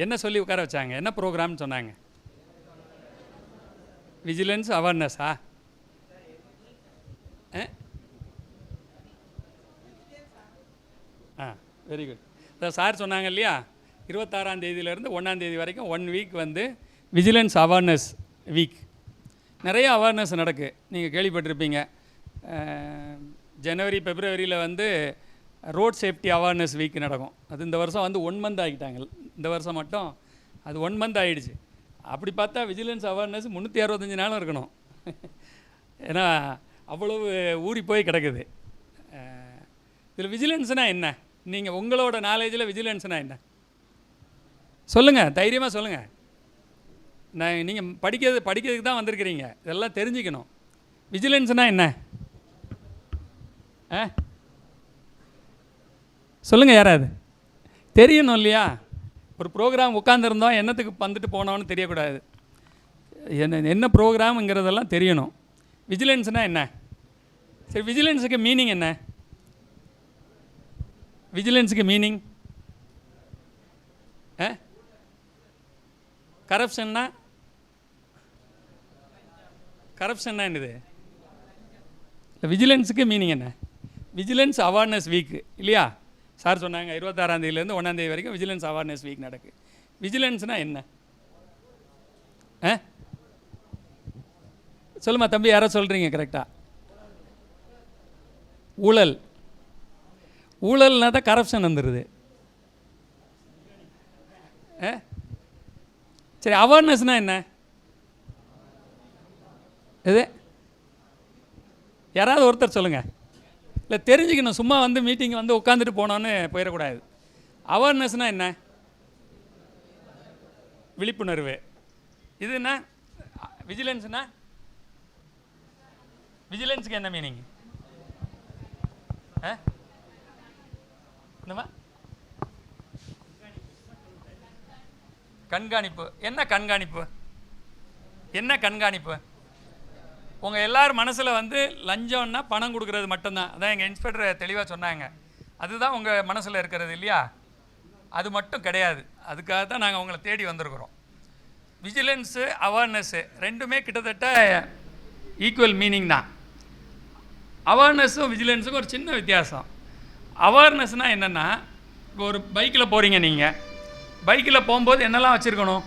என்ன சொல்லி உட்கார வச்சாங்க? என்ன ப்ரோக்ராம்னு சொன்னாங்க? விஜிலன்ஸ் அவேர்னஸா? Very good. அதான் சார் சொன்னாங்க இல்லையா, 26ஆம் தேதியிலேருந்து 1ஆம் தேதி வரைக்கும் 1 வீக் வந்து விஜிலன்ஸ் அவேர்னஸ் வீக். நிறைய அவேர்னஸ் நடக்கு, நீங்கள் கேள்விப்பட்டிருப்பீங்க. ஜனவரி பிப்ரவரியில் வந்து ரோட் சேஃப்டி அவேர்னஸ் வீக் நடக்கும். அது இந்த வருஷம் வந்து 1 மந்த் ஆகிட்டாங்க. இந்த வருஷம் மட்டும் அது 1 மந்த் ஆகிடுச்சு. அப்படி பார்த்தா விஜிலன்ஸ் அவேர்னஸ் 365 நாளும் இருக்கணும். ஏன்னா அவ்வளவு ஊறி போய் கிடக்குது. இதில் விஜிலன்ஸ்னால் என்ன? நீங்கள் உங்களோட நாலேஜில் விஜிலன்ஸ்னால் என்ன சொல்லுங்கள், தைரியமாக சொல்லுங்கள். நீங்கள் படிக்கிறதுக்கு தான் வந்திருக்கிறீங்க, இதெல்லாம் தெரிஞ்சுக்கணும். விஜிலன்ஸ்னால் என்ன சொல்லுங்கள், யாராவது தெரியணும் இல்லையா? ஒரு ப்ரோக்ராம் உட்காந்துருந்தோம், என்னத்துக்கு வந்துட்டு போனோன்னு தெரியக்கூடாது. என்ன ப்ரோக்ராமுங்கிறதெல்லாம் தெரியணும். விஜிலன்ஸ்னால் என்ன? சரி, விஜிலன்ஸுக்கு மீனிங் என்ன? விஜிலன்ஸுக்கு மீனிங் கரப்ஷன்னா என்னது? விஜிலன்ஸுக்கு மீனிங் என்ன? விஜிலன்ஸ் அவேர்னஸ் வீக் இல்லையா? சார் சொன்னாங்க 26ஆம் தேதியிலேருந்து 1ஆம் தேதி வரைக்கும் விஜிலன்ஸ் அவேர்னஸ் வீக் நடக்கு. விஜிலன்ஸ்னால் என்ன? சொல்லுமா தம்பி, யாரோ சொல்கிறீங்க கரெக்டாக. ஊழல்னா தான் கரப்ஷன் வந்துடுது. சரி, அவேர்னஸ்னால் என்ன? இது யாராவது ஒருத்தர் சொல்லுங்கள். இல்லை, தெரிஞ்சுக்கணும். சும்மா வந்து மீட்டிங் வந்து உட்காந்துட்டு போனோன்னு போயிடக்கூடாது. அவேர்னஸ்னால் என்ன? விழிப்புணர்வு. இதுன்னா விஜிலன்ஸ்னா? விஜிலன்ஸுக்கு என்ன மீனிங்? என்னமா? கண்காணிப்பு. என்ன கண்காணிப்பு? என்ன கண்காணிப்பு? உங்கள் எல்லார் மனசில் வந்து லஞ்சம்னா பணம் கொடுக்கறது மட்டும்தான். அதான் எங்கள் இன்ஸ்பெக்டர் தெளிவாக சொன்னாங்க. அதுதான் உங்கள் மனசில் இருக்கிறது இல்லையா? அது மட்டும் கிடையாது. அதுக்காக தான் நாங்கள் உங்களை தேடி வந்திருக்கிறோம். விஜிலன்ஸு அவேர்னஸ்ஸு ரெண்டுமே கிட்டத்தட்ட ஈக்குவல் மீனிங் தான். அவேர்னஸும் விஜிலன்ஸுக்கும் ஒரு சின்ன வித்தியாசம். அவேர்னஸ்னால் என்னென்னா, இப்போ ஒரு பைக்கில் போகிறீங்க, நீங்கள் பைக்கில் போகும்போது என்னெல்லாம் வச்சுருக்கணும்?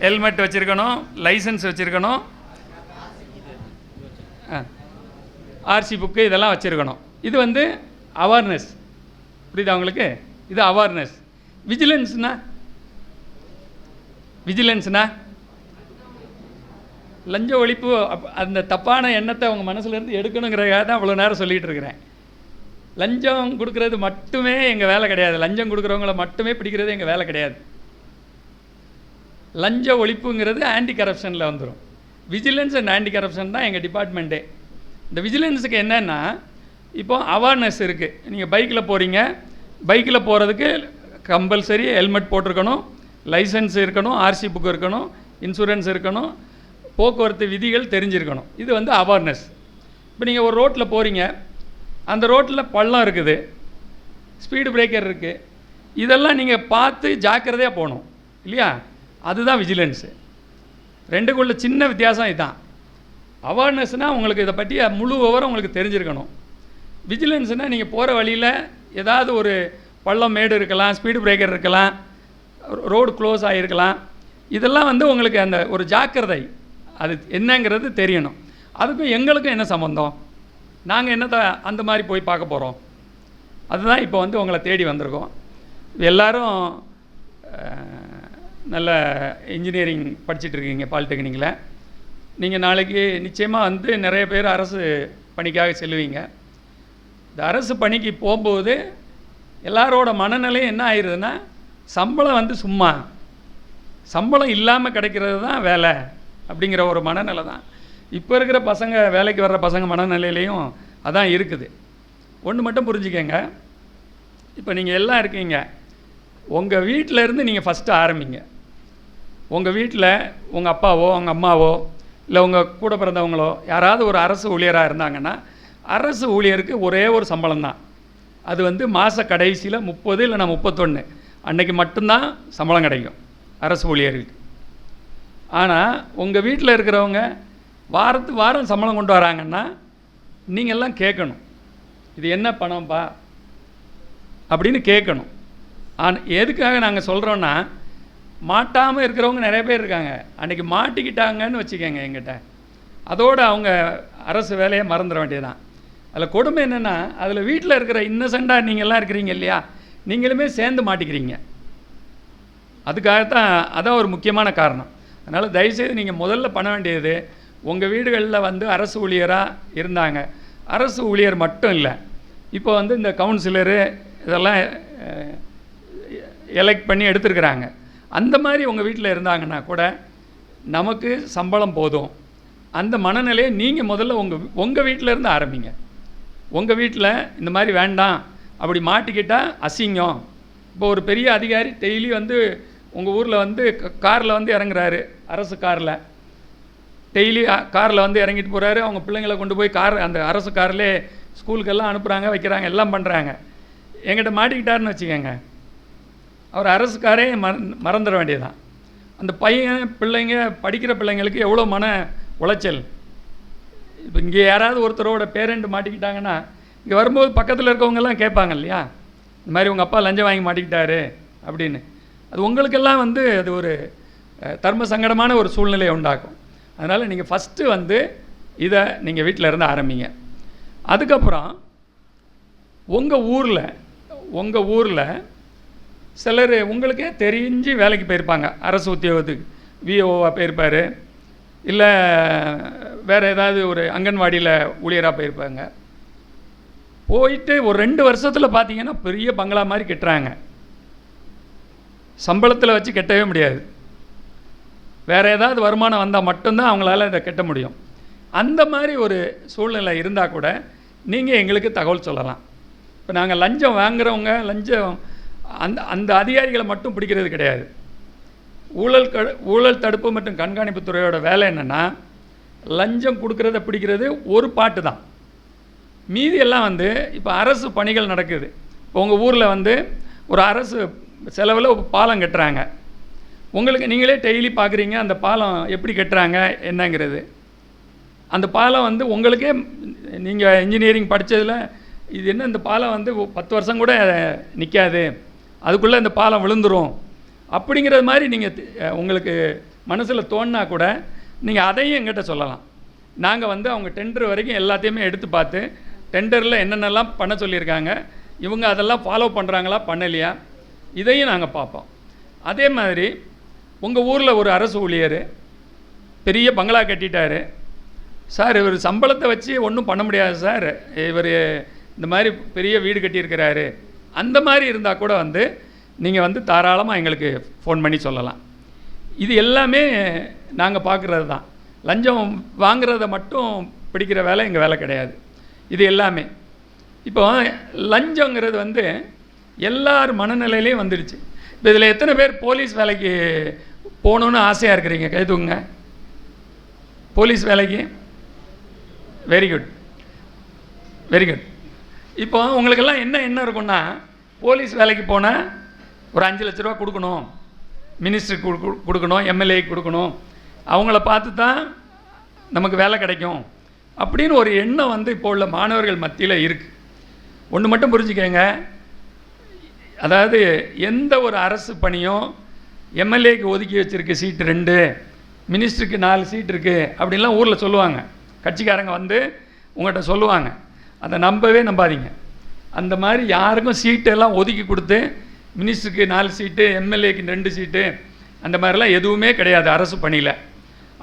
ஹெல்மெட் வச்சுருக்கணும், லைசன்ஸ் வச்சுருக்கணும், ஆர்சி புக்கு, இதெல்லாம் வச்சுருக்கணும். இது வந்து அவேர்னஸ். புரியுதா உங்களுக்கு? இது அவேர்னஸ். விஜிலன்ஸ்னா லஞ்ச ஒழிப்பு. அந்த தப்பான எண்ணத்தை அவங்க மனசுலேருந்து எடுக்கணுங்கிறதுக்காக தான் அவ்வளோ நேரம் சொல்லிகிட்டு இருக்கிறேன். லஞ்சம் கொடுக்குறது மட்டுமே எங்கள் வேலை கிடையாது. லஞ்சம் கொடுக்குறவங்கள மட்டுமே பிடிக்கிறது எங்கள் வேலை கிடையாது. லஞ்ச ஒழிப்புங்கிறது ஆன்டி கரப்ஷனில் வந்துடும். விஜிலன்ஸ் அண்ட் ஆன்டி கரப்ஷன் தான் எங்கள் டிபார்ட்மெண்ட்டே. இந்த விஜிலன்ஸுக்கு என்னென்னா, இப்போ அவேர்னஸ் இருக்குது. நீங்கள் பைக்கில் போகிறீங்க, பைக்கில் போகிறதுக்கு கம்பல்சரி ஹெல்மெட் போட்டிருக்கணும், லைசன்ஸ் இருக்கணும், ஆர்சி புக் இருக்கணும், இன்சூரன்ஸ் இருக்கணும், போக்குவரத்து விதிகள் தெரிஞ்சிருக்கணும். இது வந்து அவேர்னஸ். இப்போ நீங்கள் ஒரு ரோட்டில் போகிறீங்க, அந்த ரோட்டில் பள்ளம் இருக்குது, ஸ்பீடு பிரேக்கர் இருக்குது, இதெல்லாம் நீங்கள் பார்த்து ஜாக்கிரதையாக போகணும் இல்லையா? அதுதான் விஜிலன்ஸு. ரெண்டுக்குள்ள சின்ன வித்தியாசம் இதுதான். அவேர்னஸ்னால் உங்களுக்கு இதை பற்றி முழு விவரம் உங்களுக்கு தெரிஞ்சிருக்கணும். விஜிலன்ஸ்னால் நீங்கள் போகிற வழியில் ஏதாவது ஒரு பள்ளம் மேடு இருக்கலாம், ஸ்பீடு பிரேக்கர் இருக்கலாம், ரோடு க்ளோஸ் ஆகிருக்கலாம். இதெல்லாம் வந்து உங்களுக்கு அந்த ஒரு ஜாக்கிரதை, அது என்னங்கிறது தெரியணும். அதுக்கும் எங்களுக்கும் என்ன சம்மந்தம்? நாங்கள் என்னத்தை அந்த மாதிரி போய் பார்க்க போகிறோம்? அதுதான் இப்போ வந்து உங்களை தேடி வந்திருக்கோம். எல்லோரும் நல்ல இன்ஜினியரிங் படிச்சுட்ருக்கீங்க பாலிடெக்னிக்கில். நீங்கள் நாளைக்கு நிச்சயமாக வந்து நிறைய பேர் அரசு பணிக்காக செல்லுவீங்க. இந்த அரசு பணிக்கு போகும்போது எல்லாரோட மனநிலையும் என்ன ஆயிடுதுன்னா, சம்பளம் வந்து சும்மா, சம்பளம் இல்லாமல் கிடைக்கிறது தான் வேலை அப்படிங்கிற ஒரு மனநிலை தான் இப்போ இருக்கிற பசங்க, வேலைக்கு வர்ற பசங்க மனநிலையிலையும் அதான் இருக்குது. ஒன்று மட்டும் புரிஞ்சுக்கங்க, இப்போ நீங்கள் எல்லாம் இருக்கீங்க, உங்கள் வீட்டில் இருந்து நீங்கள் ஃபஸ்ட்டு ஆரம்பிங்க. உங்கள் வீட்டில் உங்கள் அப்பாவோ உங்கள் அம்மாவோ இல்லை உங்கள் கூட பிறந்தவங்களோ யாராவது ஒரு அரசு ஊழியராக இருந்தாங்கன்னா, அரசு ஊழியருக்கு ஒரே ஒரு சம்பளம் தான். அது வந்து மாத கடைசியில் 30 இல்லைனா 31 அன்றைக்கி மட்டும்தான் சம்பளம் கிடைக்கும் அரசு ஊழியர்களுக்கு. ஆனால் உங்கள் வீட்டில் இருக்கிறவங்க வாரத்துக்கு வாரம் சம்பளம் கொண்டு வராங்கன்னா நீங்கள்லாம் கேட்கணும், இது என்ன பணம்ப்பா அப்படின்னு கேட்கணும். ஆனால் எதுக்காக நாங்கள் சொல்கிறோன்னா, மாட்டாமல் இருக்கிறவங்க நிறைய பேர் இருக்காங்க. அன்றைக்கி மாட்டிக்கிட்டாங்கன்னு வச்சுக்கோங்க எங்கிட்ட, அதோடு அவங்க அரசு வேலையை மறந்துட வேண்டியதுதான். அதில் கொடுமை என்னென்னா, அதில் வீட்டில் இருக்கிற இன்னசென்ட்டாக நீங்கள்லாம் இருக்கிறீங்க இல்லையா, நீங்களுமே சேர்ந்து மாட்டிக்கிறீங்க. அதுக்காகத்தான் அதான் ஒரு முக்கியமான காரணம். அதனால் தயவுசெய்து நீங்கள் முதல்ல பண்ண வேண்டியது, உங்கள் வீடுகளில் வந்து அரசு ஊழியராக இருந்தாங்க, அரசு ஊழியர் மட்டும் இல்லை, இப்போ வந்து இந்த கவுன்சிலரு இதெல்லாம் எலெக்ட் பண்ணி எடுத்துருக்குறாங்க, அந்த மாதிரி உங்கள் வீட்டில் இருந்தாங்கன்னா கூட நமக்கு சம்பளம் போதும். அந்த மனநிலையை நீங்கள் முதல்ல உங்கள் வீட்டில் இருந்து ஆரம்பிங்க. உங்கள் வீட்டில் இந்த மாதிரி வேண்டாம், அப்படி மாட்டிக்கிட்டால் அசிங்கம். இப்போ ஒரு பெரிய அதிகாரி டெய்லி வந்து உங்கள் ஊரில் வந்து காரில் வந்து இறங்குறாரு, அரசு காரில் டெய்லி காரில் வந்து இறங்கிட்டு போகிறாரு. அவங்க பிள்ளைங்களை கொண்டு போய் அந்த அரசு கார்லேயே ஸ்கூலுக்கெல்லாம் அனுப்புகிறாங்க, வைக்கிறாங்க, எல்லாம் பண்ணுறாங்க. என்கிட்ட மாட்டிக்கிட்டாருன்னு வச்சுக்கோங்க, அவர் அரசு காரே மறந்துட வேண்டியதுதான். அந்த பையன் பிள்ளைங்க படிக்கிற பிள்ளைங்களுக்கு எவ்வளோ மன உளைச்சல். இப்போ இங்கே யாராவது ஒருத்தரோட பேரண்ட் மாட்டிக்கிட்டாங்கன்னா, இங்கே வரும்போது பக்கத்தில் இருக்கவங்கெல்லாம் கேட்பாங்க இல்லையா, இந்த மாதிரி உங்கள் அப்பா லஞ்சம் வாங்கி மாட்டிக்கிட்டாரு அப்படின்னு. அது உங்களுக்கெல்லாம் வந்து அது ஒரு தர்ம சங்கடமான ஒரு சூழ்நிலையை உண்டாக்கும். அதனால் நீங்கள் ஃபஸ்ட்டு வந்து இதை நீங்கள் வீட்டில் இருந்து ஆரம்பிங்க. அதுக்கப்புறம் உங்கள் ஊரில் சிலர் உங்களுக்கே தெரிஞ்சு வேலைக்கு போயிருப்பாங்க, அரசு உத்தியோகத்துக்கு விஓவாக போயிருப்பார், இல்லை வேறு ஏதாவது ஒரு அங்கன்வாடியில் ஊழியராக போயிருப்பாங்க. போயிட்டு ஒரு 2 வருஷத்தில் பார்த்தீங்கன்னா பெரிய பங்களா மாதிரி கட்டுறாங்க. சம்பளத்தில் வச்சு கட்டவே முடியாது, வேறு ஏதாவது வருமானம் வந்தால் மட்டும்தான் அவங்களால இதை கட்ட முடியும். அந்த மாதிரி ஒரு சூழ்நிலை இருந்தால் கூட நீங்கள் எங்களுக்கு தகவல் சொல்லலாம். இப்போ நாங்கள் லஞ்சம் வாங்குகிறவங்க லஞ்சம் அந்த அதிகாரிகளை மட்டும் பிடிக்கிறது கிடையாது. ஊழல் தடுப்பு மற்றும் கண்காணிப்பு துறையோட வேலை என்னென்னா, லஞ்சம் கொடுக்கறத பிடிக்கிறது ஒரு பாட்டு தான். மீதி எல்லாம் வந்து இப்போ அரசு பணிகள் நடக்குது. இப்போ உங்கள் ஊரில் வந்து ஒரு அரசு செலவில் ஒரு பாலம் கட்டுறாங்க, உங்களுக்கு நீங்களே டெய்லி பார்க்குறீங்க அந்த பாலம் எப்படி கட்டுறாங்க என்னங்கிறது. அந்த பாலம் வந்து உங்களுக்கே, நீங்கள் இன்ஜினியரிங் படித்ததில் இது என்ன, இந்த பாலம் வந்து 10 வருஷம் கூட நிற்காது, அதுக்குள்ளே இந்த பாலம் விழுந்துடும் அப்படிங்கிறது மாதிரி நீங்கள் உங்களுக்கு மனசில் தோணினா கூட நீங்கள் அதையும் எங்கிட்ட சொல்லலாம். நாங்கள் வந்து அவங்க டெண்டர் வரைக்கும் எல்லாத்தையுமே எடுத்து பார்த்து, டெண்டரில் என்னென்னலாம் பண்ண சொல்லியிருக்காங்க, இவங்க அதெல்லாம் ஃபாலோ பண்ணுறாங்களா பண்ணலையா, இதையும் நாங்கள் பார்ப்போம். அதே மாதிரி உங்கள் ஊரில் ஒரு அரசு ஊழியர் பெரிய பங்களா கட்டிட்டார் சார், இவர் சம்பளத்தை வச்சு ஒன்றும் பண்ண முடியாது சார், இவர் இந்த மாதிரி பெரிய வீடு கட்டியிருக்கிறாரு, அந்த மாதிரி இருந்தால் கூட வந்து நீங்கள் வந்து தாராளமாக எங்களுக்கு ஃபோன் பண்ணி சொல்லலாம். இது எல்லாமே நாங்கள் பார்க்குறது தான். லஞ்சம் வாங்குறத மட்டும் பிடிக்கிற வேலை எங்கள் வேலை கிடையாது. இது எல்லாமே இப்போ லஞ்சங்கிறது வந்து எல்லார் மனநிலையிலையும் வந்துடுச்சு. இப்போ இதில் எத்தனை பேர் போலீஸ் வேலைக்கு போகணுன்னு ஆசையாக இருக்கிறீங்க? கை தூக்குங்க. போலீஸ் வேலைக்கு வெரி குட், வெரி குட். இப்போ உங்களுக்கெல்லாம் என்ன இருக்குன்னா, போலீஸ் வேலைக்கு போனால் ஒரு 5 லட்ச ரூபா கொடுக்கணும், மினிஸ்டருக்கு கொடுக்கணும், எம்எல்ஏக்கு கொடுக்கணும், அவங்கள பார்த்து தான் நமக்கு வேலை கிடைக்கும் அப்படின்னு ஒரு எண்ணம் வந்து இப்போ உள்ள மாணவர்கள் மத்தியில் இருக்குது. ஒன்று மட்டும் புரிஞ்சுக்கங்க, அதாவது எந்த ஒரு அரசு பணியும் எம்எல்ஏக்கு ஒதுக்கி வச்சுருக்கு சீட்டு 2, மினிஸ்டருக்கு 4 சீட் இருக்குது அப்படின்லாம் ஊரில் சொல்லுவாங்க. கட்சிக்காரங்க வந்து உங்கள்கிட்ட சொல்லுவாங்க, அதை நம்பவே நம்பாதீங்க. அந்த மாதிரி யாருக்கும் சீட்டெல்லாம் ஒதுக்கி கொடுத்து மினிஸ்டருக்கு 4 சீட்டு, எம்எல்ஏக்கு 2 சீட்டு, அந்த மாதிரிலாம் எதுவுமே கிடையாது அரசு பணியில்.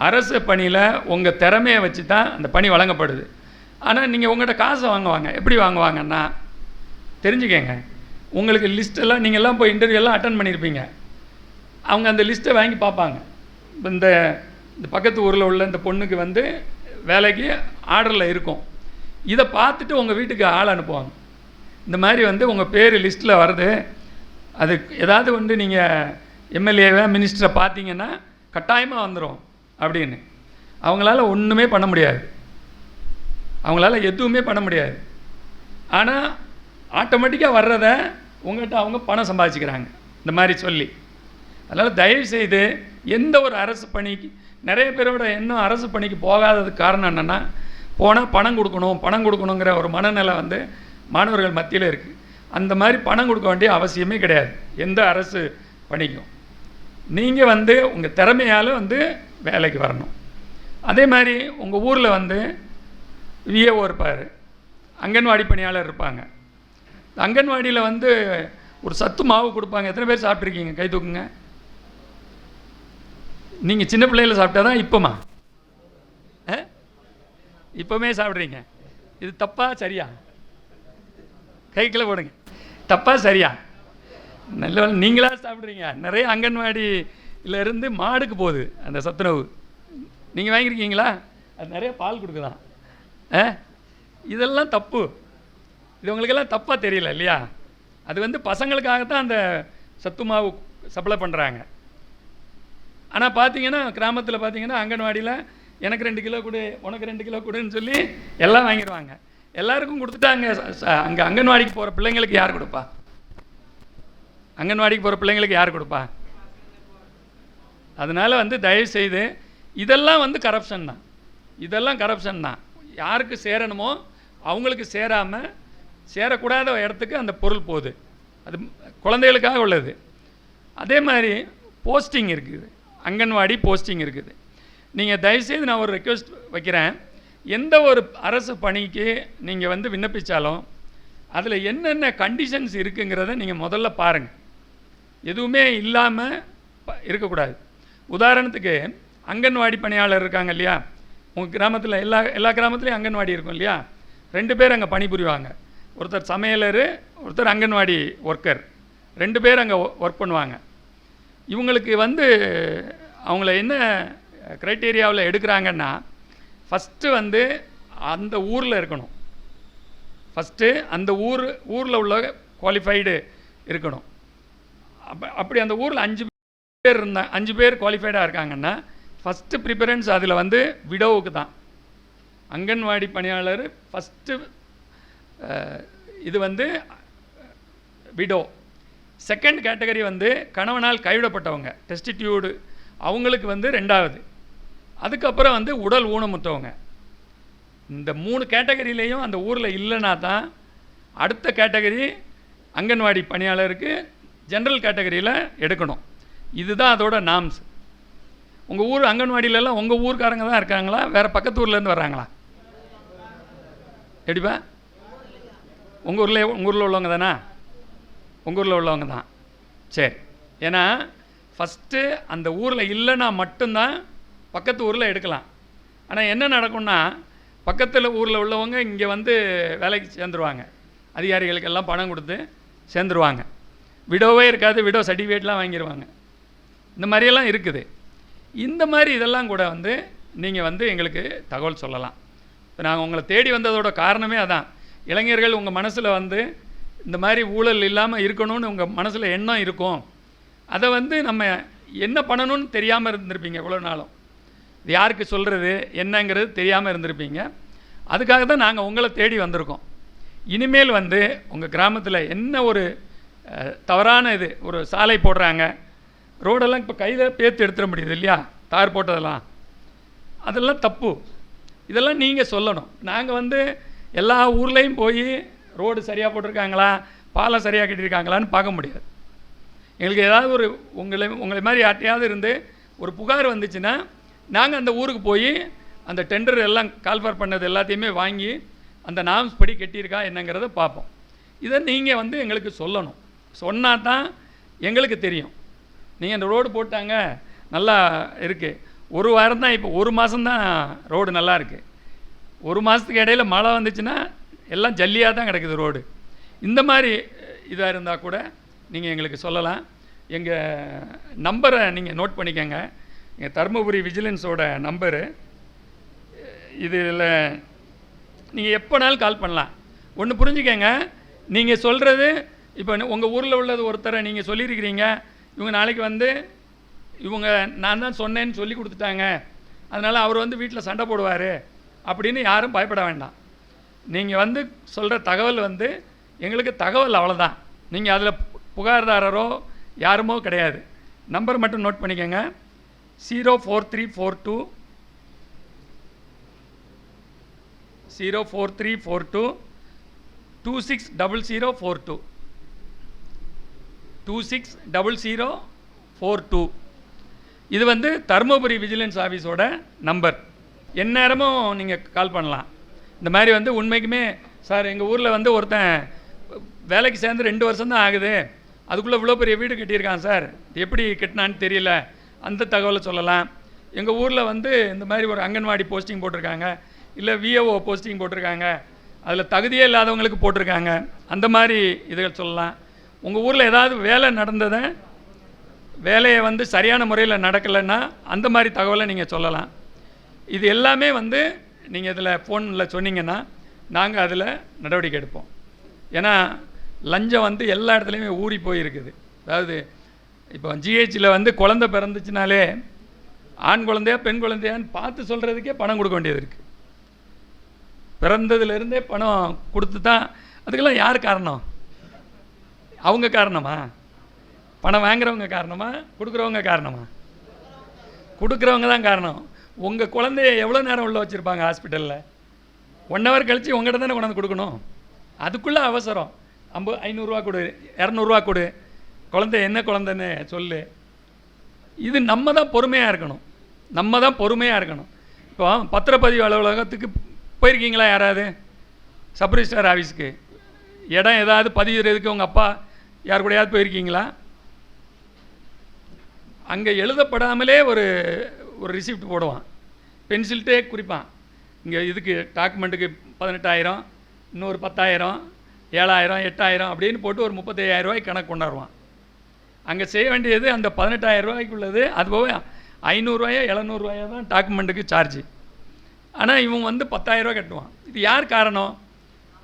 அரசு பணியில் உங்கள் திறமையை வச்சு தான் அந்த பணி வழங்கப்படுது. ஆனால் நீங்கள் உங்கள்கிட்ட காசை வாங்குவாங்க. எப்படி வாங்குவாங்கன்னா, தெரிஞ்சுக்கங்க, உங்களுக்கு லிஸ்ட்டெல்லாம் நீங்கள்லாம் போய் இன்டர்வியூலாம் அட்டன் பண்ணியிருப்பீங்க. அவங்க அந்த லிஸ்ட்டை வாங்கி பார்ப்பாங்க. இப்போ இந்த பக்கத்து ஊரில் உள்ள இந்த பொண்ணுக்கு வந்து வேலைக்கு ஆர்டரில் இருக்கும், இதை பார்த்துட்டு உங்கள் வீட்டுக்கு ஆள் அனுப்புவாங்க. இந்த மாதிரி வந்து உங்கள் பேர் லிஸ்ட்டில் வருது, அது ஏதாவது வந்து நீங்கள் எம்எல்ஏவை மினிஸ்டரை பார்த்தீங்கன்னா கட்டாயமாக வந்துடும் அப்படின்னு. அவங்களால ஒன்றுமே பண்ண முடியாது, அவங்களால எதுவுமே பண்ண முடியாது. ஆனால் ஆட்டோமேட்டிக்காக வர்றதை உங்கள்கிட்ட அவங்க பணம் சம்பாதிச்சுக்கிறாங்க இந்த மாதிரி சொல்லி. அதனால் தயவுசெய்து எந்த ஒரு அரசு பணிக்கு, நிறைய பேரோட இன்னும் அரசு பணிக்கு போகாததுக்கு காரணம் என்னென்னா, போனால் பணம் கொடுக்கணுங்கிற ஒரு மனநிலை வந்து மாணவர்கள் மத்தியில் இருக்குது. அந்த மாதிரி பணம் கொடுக்க வேண்டிய அவசியமே கிடையாது எந்த அரசு பணிக்கும். நீங்கள் வந்து உங்கள் திறமையால் வந்து வேலைக்கு வரணும். அதே மாதிரி உங்கள் ஊரில் வந்து விஏஓ இருப்பார், அங்கன்வாடி பணியாளர் இருப்பாங்க. அங்கன்வாடியில் வந்து ஒரு சத்து மாவு கொடுப்பாங்க. எத்தனை பேர் சாப்பிட்ருக்கீங்க? கை தூக்குங்க. நீங்கள் சின்ன பிள்ளையில் சாப்பிட்டா தான் இப்போமா? இப்போமே சாப்பிட்றீங்க. இது தப்பா சரியா? கைக்குள்ளே போடுங்க. தப்பா சரியா? நல்ல நீங்களாக சாப்பிட்றீங்க. நிறைய அங்கன்வாடியிலேருந்து மாடுக்கு போகுது அந்த சத்துணவு. நீங்கள் வாங்கியிருக்கீங்களா? அது நிறைய பால் கொடுக்குதான். இதெல்லாம் தப்பு. இது உங்களுக்கெல்லாம் தப்பாக தெரியல இல்லையா? அது வந்து பசங்களுக்காகத்தான் அந்த சத்து மாவு சப்ளை பண்ணுறாங்க. ஆனால் பார்த்தீங்கன்னா கிராமத்தில் பார்த்தீங்கன்னா அங்கன்வாடியில் எனக்கு 2 கிலோ கொடு, உனக்கு 2 கிலோ கொடுன்னு சொல்லி எல்லாம் வாங்கிடுவாங்க. எல்லாருக்கும் கொடுத்துட்டா அங்கே அங்கன்வாடிக்கு போகிற பிள்ளைங்களுக்கு யார் கொடுப்பா? அங்கன்வாடிக்கு போகிற பிள்ளைங்களுக்கு யார் கொடுப்பா? அதனால் வந்து தயவுசெய்து இதெல்லாம் வந்து கரப்ஷன் தான். இதெல்லாம் கரப்ஷன் தான். யாருக்கு சேரணுமோ அவங்களுக்கு சேராமல், சேரக்கூடாத இடத்துக்கு அந்த பொருள் போகுது. அது குழந்தைகளுக்காக உள்ளது. அதே மாதிரி போஸ்டிங் இருக்குது, அங்கன்வாடி போஸ்டிங் இருக்குது. நீங்கள் தயவுசெய்து நான் ஒரு ரெக்வெஸ்ட் வைக்கிறேன், எந்த ஒரு அரசு பணிக்கு நீங்கள் வந்து விண்ணப்பித்தாலும் அதில் என்னென்ன கண்டிஷன்ஸ் இருக்குங்கிறத நீங்கள் முதல்ல பாருங்கள். எதுவுமே இல்லாமல் இருக்கக்கூடாது. உதாரணத்துக்கு அங்கன்வாடி பணியாளர் இருக்காங்க இல்லையா? உங்கள் கிராமத்தில் எல்லா கிராமத்துலேயும் அங்கன்வாடி இருக்கும் இல்லையா? 2 பேர் அங்கே பணிபுரிவாங்க. ஒருத்தர் சமையலர், ஒருத்தர் அங்கன்வாடி ஒர்க்கர். 2 பேர் அங்கே ஒர்க் பண்ணுவாங்க. இவங்களுக்கு வந்து அவங்கள என்ன க்ரைட்டீரியாவில் எடுக்கிறாங்கன்னா, ஃபஸ்ட்டு வந்து அந்த ஊரில் இருக்கணும். ஃபஸ்ட்டு அந்த ஊரில் உள்ள குவாலிஃபைடு இருக்கணும். அப்படி அந்த ஊரில் 5 பேர் குவாலிஃபைடாக இருக்காங்கன்னா ஃபஸ்ட்டு ப்ரிஃபரன்ஸ் அதில் வந்து விடோவுக்கு தான். அங்கன்வாடி பணியாளர் ஃபஸ்ட்டு இது வந்து விடோ. செகண்ட் கேட்டகரி வந்து கணவனால் கைவிடப்பட்டவங்க, டெஸ்டிடியூடு, அவங்களுக்கு வந்து 2வது. அதுக்கப்புறம் வந்து உடல் ஊனமுற்றவங்க. இந்த 3 கேட்டகரியிலையும் அந்த ஊரில் இல்லைனா தான் அடுத்த கேட்டகரி அங்கன்வாடி பணியாளருக்கு ஜென்ரல் கேட்டகரியில் எடுக்கணும். இதுதான் அதோட நாம்ஸ். உங்கள் ஊர் அங்கன்வாடியிலலாம் உங்கள் ஊருக்காரங்க தான் இருக்காங்களா, வேறு பக்கத்து ஊர்லேருந்து வர்றாங்களா? எப்படிப்பா? உங்கள் ஊரில் உள்ளவங்க தானா? உங்கள் ஊரில் உள்ளவங்க தான். சரி. ஏன்னா ஃபஸ்ட்டு அந்த ஊரில் இல்லைன்னா மட்டும்தான் பக்கத்து ஊரில் எடுக்கலாம். ஆனால் என்ன நடக்கும்னா, பக்கத்தில் ஊரில் உள்ளவங்க இங்கே வந்து வேலைக்கு சேர்ந்துருவாங்க. அதிகாரிகளுக்கெல்லாம் பணம் கொடுத்து சேர்ந்துருவாங்க. விடோவே இருக்காது, விடோ சர்டிஃபிகேட்லாம் வாங்கிடுவாங்க. இந்த மாதிரியெல்லாம் இருக்குது. இந்த மாதிரி இதெல்லாம் கூட வந்து நீங்கள் வந்து எங்களுக்கு தகவல் சொல்லலாம். இப்போ நாங்கள் உங்களை தேடி வந்ததோட காரணமே அதான். இளைஞர்கள் உங்கள் மனசில் வந்து இந்த மாதிரி ஊழல் இல்லாமல் இருக்கணும்னு உங்கள் மனசில் எண்ணம் இருக்கும். அதை வந்து நம்ம என்ன பண்ணணும்னு தெரியாமல் இருந்திருப்பீங்க இவ்வளோ நாளும். இது யாருக்கு சொல்கிறது என்னங்கிறது தெரியாமல் இருந்திருப்பீங்க. அதுக்காக தான் நாங்கள் உங்களை தேடி வந்திருக்கோம். இனிமேல் வந்து உங்கள் கிராமத்தில் என்ன ஒரு தவறான இது, ஒரு சாலை போடுறாங்க, ரோடெல்லாம் இப்போ கையில் பேர்த்து எடுத்துட முடியுது இல்லையா, தார் போட்டதெல்லாம், அதெல்லாம் தப்பு. இதெல்லாம் நீங்கள் சொல்லணும். நாங்கள் வந்து எல்லா ஊர்லேயும் போய் ரோடு சரியாக போட்டிருக்காங்களா, பாலம் சரியாக கட்டியிருக்காங்களான்னு பார்க்க முடியாது. எங்களுக்கு ஏதாவது ஒரு உங்களை மாதிரி யார்ட்டையாவது இருந்து ஒரு புகார் வந்துச்சுன்னா நாங்கள் அந்த ஊருக்கு போய் அந்த டெண்டர் எல்லாம் கால்ஃபர் பண்ணது எல்லாத்தையுமே வாங்கி அந்த நாம்ஸ் படி கட்டியிருக்கா என்னங்கிறத பார்ப்போம். இதை நீங்கள் வந்து எங்களுக்கு சொல்லணும். சொன்னால் தான் எங்களுக்கு தெரியும். நீங்கள் அந்த ரோடு போட்டாங்க நல்லா இருக்குது, ஒரு வாரம் தான், இப்போ 1 மாதம்தான் ரோடு நல்லா இருக்குது. 1 மாதத்துக்கு இடையில மழை வந்துச்சுன்னா எல்லாம் ஜல்லியாக தான் கிடக்குது ரோடு. இந்த மாதிரி இதாக இருந்தால் கூட நீங்கள் எங்களுக்கு சொல்லலாம். எங்கள் நம்பரை நீங்கள் நோட் பண்ணிக்கோங்க. எங்கள் தருமபுரி விஜிலன்ஸோட நம்பரு. இதில் நீங்கள் எப்போனாலும் கால் பண்ணலாம். ஒன்று புரிஞ்சுக்கங்க, நீங்கள் சொல்கிறது இப்போ உங்கள் ஊரில் உள்ளது ஒருத்தரை நீங்கள் சொல்லியிருக்கிறீங்க, இவங்க நாளைக்கு வந்து இவங்க நான் தான் சொன்னேன்னு சொல்லி கொடுத்துட்டாங்க, அதனால் அவர் வந்து வீட்டில் சண்டை போடுவார் அப்படின்னு யாரும் பயப்பட வேண்டாம். நீங்கள் வந்து சொல்கிற தகவல் வந்து எங்களுக்கு தகவல், அவ்வளோதான். நீங்கள் அதில் புகார்தாரரோ யாருமோ கிடையாது. நம்பர் மட்டும் நோட் பண்ணிக்கோங்க. 04342 260042 260042. இது வந்து தருமபுரி விஜிலன்ஸ் ஆஃபீஸோட நம்பர். எந்நேரமும் நீங்கள் கால் பண்ணலாம். இந்த மாதிரி வந்து உண்மைக்குமே சார் எங்கள் ஊரில் வந்து ஒருத்தன் வேலைக்கு சேர்ந்து 2 வருஷம் தான் ஆகுது, அதுக்குள்ளே இவ்வளோ பெரிய வீடு கட்டியிருக்கான் சார், எப்படி கட்டினான்னு தெரியல, அந்த தகவலை சொல்லலாம். எங்கள் ஊரில் வந்து இந்த மாதிரி ஒரு அங்கன்வாடி போஸ்டிங் போட்டிருக்காங்க, இல்லை விஏஓ போஸ்டிங் போட்டிருக்காங்க, அதில் தகுதியே இல்லாதவங்களுக்கு போட்டிருக்காங்க, அந்த மாதிரி இதுகள் சொல்லலாம். உங்கள் ஊரில் ஏதாவது வேலை நடந்ததை, வேலையை வந்து சரியான முறையில் நடக்கலைன்னா அந்த மாதிரி தகவலை நீங்கள் சொல்லலாம். இது எல்லாமே வந்து நீங்கள் இதில் ஃபோனில் சொன்னீங்கன்னா நாங்கள் அதில் நடவடிக்கை எடுப்போம். ஏன்னா லஞ்சம் வந்து எல்லா இடத்துலையுமே ஊறி போயிருக்குது. அதாவது இப்போ ஜிஹெச்சில் வந்து குழந்தை பிறந்துச்சுனாலே ஆண் குழந்தையா பெண் குழந்தையான்னு பார்த்து சொல்கிறதுக்கே பணம் கொடுக்க வேண்டியது இருக்குது. பிறந்ததுலேருந்தே பணம் கொடுத்து தான். அதுக்கெல்லாம் யார் காரணம்? அவங்க காரணமா? பணம் வாங்குறவங்க காரணமா? கொடுக்குறவங்க காரணமா? கொடுக்குறவங்க தான் காரணம். உங்கள் குழந்தைய எவ்வளோ நேரம் உள்ள வச்சுருப்பாங்க ஹாஸ்பிட்டலில்? 1 hour கழித்து உங்கள்கிட்ட தானே கொண்டாந்து கொடுக்கணும். அதுக்குள்ளே அவசரம். 500 கொடு, 200 கொடு, குழந்தை என்ன குழந்தைன்னு சொல்லு. இது நம்ம தான் பொறுமையாக இருக்கணும். இப்போ பத்திரப்பதிவு அலுவலகத்துக்கு போயிருக்கீங்களா யாராவது? சப் ரிஜிஸ்ட்ரார் ஆஃபீஸுக்கு இடம் ஏதாவது பதிவுறதுக்கு உங்கள் அப்பா யார் கூடயாவது போயிருக்கீங்களா? அங்கே எழுதப்படாமலே ஒரு ரிசிப்ட் போடுவான், பென்சில்ட்டே குறிப்பான். இங்கே இதுக்கு டாக்குமெண்ட்டுக்கு 18,000, இன்னொரு 10,000, 7,000, 8,000 அப்படின்னு போட்டு ஒரு 35,000 ரூபாய்க்கு கணக்கு கொண்டாடுவான். அங்கே செய்ய வேண்டியது அந்த 18,000 ரூபாய்க்கு உள்ளது. அதுபோக 500 ரூபாயோ 700 ரூபாயோ தான் டாக்குமெண்ட்டுக்கு சார்ஜ். ஆனால் இவன் வந்து 10,000 ரூபா கட்டுவான். இது யார் காரணம்?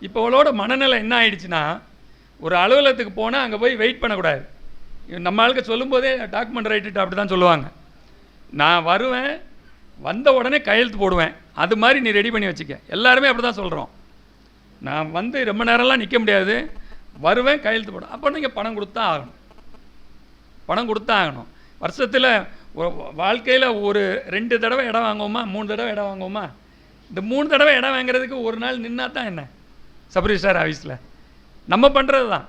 இப்போ அவளோட மனநிலை என்ன ஆயிடுச்சுன்னா, ஒரு அலுவலகத்துக்கு போனால் அங்கே போய் வெயிட் பண்ணக்கூடாது. நம்ம ஆளுக்கு சொல்லும்போதே டாக்குமெண்ட் ரைட்டு அப்படி தான் சொல்லுவாங்க. நான் வருவேன், வந்த உடனே கையெழுத்து போடுவேன், அது மாதிரி நீ ரெடி பண்ணி வச்சுக்க. எல்லாருமே அப்படி தான் சொல்கிறோம். நான் வந்து ரொம்ப நேரம்லாம் நிற்க முடியாது, வருவேன், கையெழுத்து போடுவேன். அப்போ நீங்கள் பணம் கொடுத்தா ஆகணும். வருஷத்தில் வாழ்க்கையில் ஒரு 2 தடவை இடம் வாங்குவோமா, 3 தடவை இடம் வாங்குவோமா? இந்த 3 தடவை இடம் வாங்குறதுக்கு ஒரு நாள் நின்னா தான் என்ன? சப் ரிஜிஸ்ட்ரார் ஆஃபீஸில் நம்ம பண்ணுறது தான்.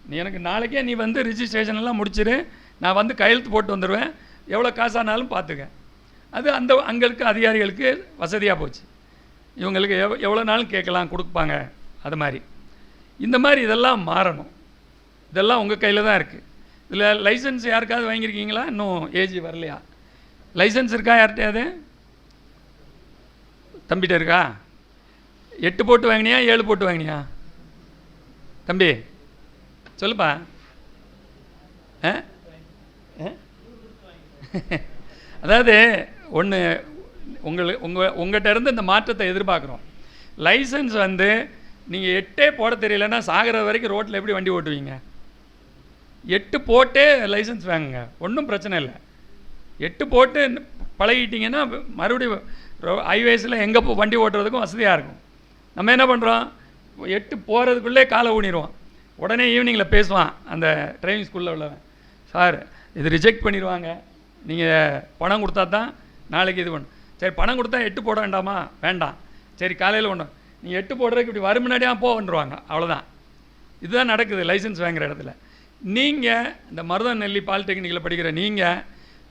நீ எனக்கு நாளைக்கே நீ வந்து ரிஜிஸ்ட்ரேஷன் எல்லாம் முடிச்சிரு, நான் வந்து கையெழுத்து போட்டு வந்துடுவேன், எவ்வளோ காசானாலும் பார்த்துக்க. அது அங்களுக்கு அதிகாரிகளுக்கு வசதியாக போச்சு. இவங்களுக்கு எவ்வளோ நாளும் கேட்கலாம், கொடுப்பாங்க. அது மாதிரி இந்த மாதிரி இதெல்லாம் மாறணும். இதெல்லாம் உங்கள் கையில் தான் இருக்குது. இதில் லைசன்ஸ் யாருக்காவது வாங்கியிருக்கீங்களா? இன்னும் ஏஜ் வரலையா? லைசன்ஸ் இருக்கா யார்கிட்டையாவது? தம்பிகிட்ட இருக்கா? 8 போட்டு வாங்கினியா 7 போட்டு வாங்கினியா? தம்பி சொல்லுப்பா. அதாவது ஒன்று உங்கள்கிட்ட இருந்து இந்த மாற்றத்தை எதிர்பார்க்குறோம். லைசன்ஸ் வந்து நீங்கள் 8 போட தெரியலன்னா சாகிற வரைக்கும் ரோட்டில் எப்படி வண்டி ஓட்டுவீங்க? 8 போட்டே லைசன்ஸ் வாங்குங்க, ஒன்றும் பிரச்சனை இல்லை. 8 போட்டு பழகிட்டிங்கன்னா மறுபடியும் ஹைவேஸில் எங்கே வண்டி ஓட்டுறதுக்கும் வசதியாக இருக்கும். நம்ம என்ன பண்ணுறோம், 8 போகிறதுக்குள்ளே காலை ஊனிடுவோம். உடனே ஈவினிங்கில் பேசுவான் அந்த டிரைவிங் ஸ்கூலில் உள்ளவன், சார் இது ரிஜெக்ட் பண்ணிடுவாங்க, நீங்கள் பணம் கொடுத்தா தான் நாளைக்கு இது பண்ணும். சரி பணம் கொடுத்தா 8 போட வேண்டாமா? வேண்டாம். சரி காலையில் ஒன்று நீ 8 போடுறதுக்கு இப்படி வரும் முன்னாடியாக வந்துடுவாங்க. அவ்வளோதான். இதுதான் நடக்குது லைசன்ஸ் வாங்குகிற இடத்துல. நீங்கள் இந்த மருதநெல்லி பாலிடெக்னிக்கில் படிக்கிற நீங்கள்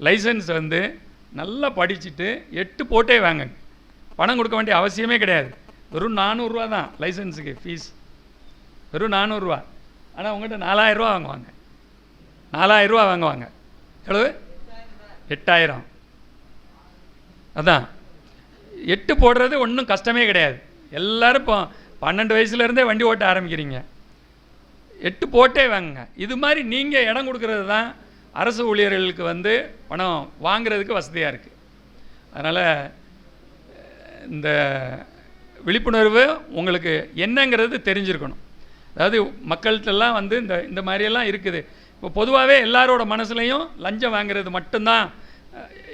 லைசன்ஸ் வந்து நல்லா படிச்சுட்டு 8 போட்டே வாங்க. பணம் கொடுக்க வேண்டிய அவசியமே கிடையாது. வெறும் 400 ரூபா தான் லைசன்ஸுக்கு ஃபீஸ், வெறும் 400 ரூபா. ஆனால் உங்கள்கிட்ட 4,000 ரூபா வாங்குவாங்க. 4,000 ரூபா வாங்குவாங்க. எவ்வளவு? 8,000. அதான் 8 போடுறது ஒன்றும் கஷ்டமே கிடையாது. எல்லோரும் இப்போ 12 வயசுலேருந்தே வண்டி ஓட்ட ஆரம்பிக்கிறீங்க. 8 போட்டே வாங்குங்க. இது மாதிரி நீங்கள் இடம் கொடுக்கறது தான் அரசு ஊழியர்களுக்கு வந்து பணம் வாங்கிறதுக்கு வசதியாக இருக்குது. அதனால் இந்த விழிப்புணர்வு உங்களுக்கு என்னங்கிறது தெரிஞ்சிருக்கணும். அதாவது மக்கள்கிட்டலாம் வந்து இந்த மாதிரியெல்லாம் இருக்குது. இப்போ பொதுவாகவே எல்லாரோட மனசுலையும் லஞ்சம் வாங்குறது மட்டும்தான்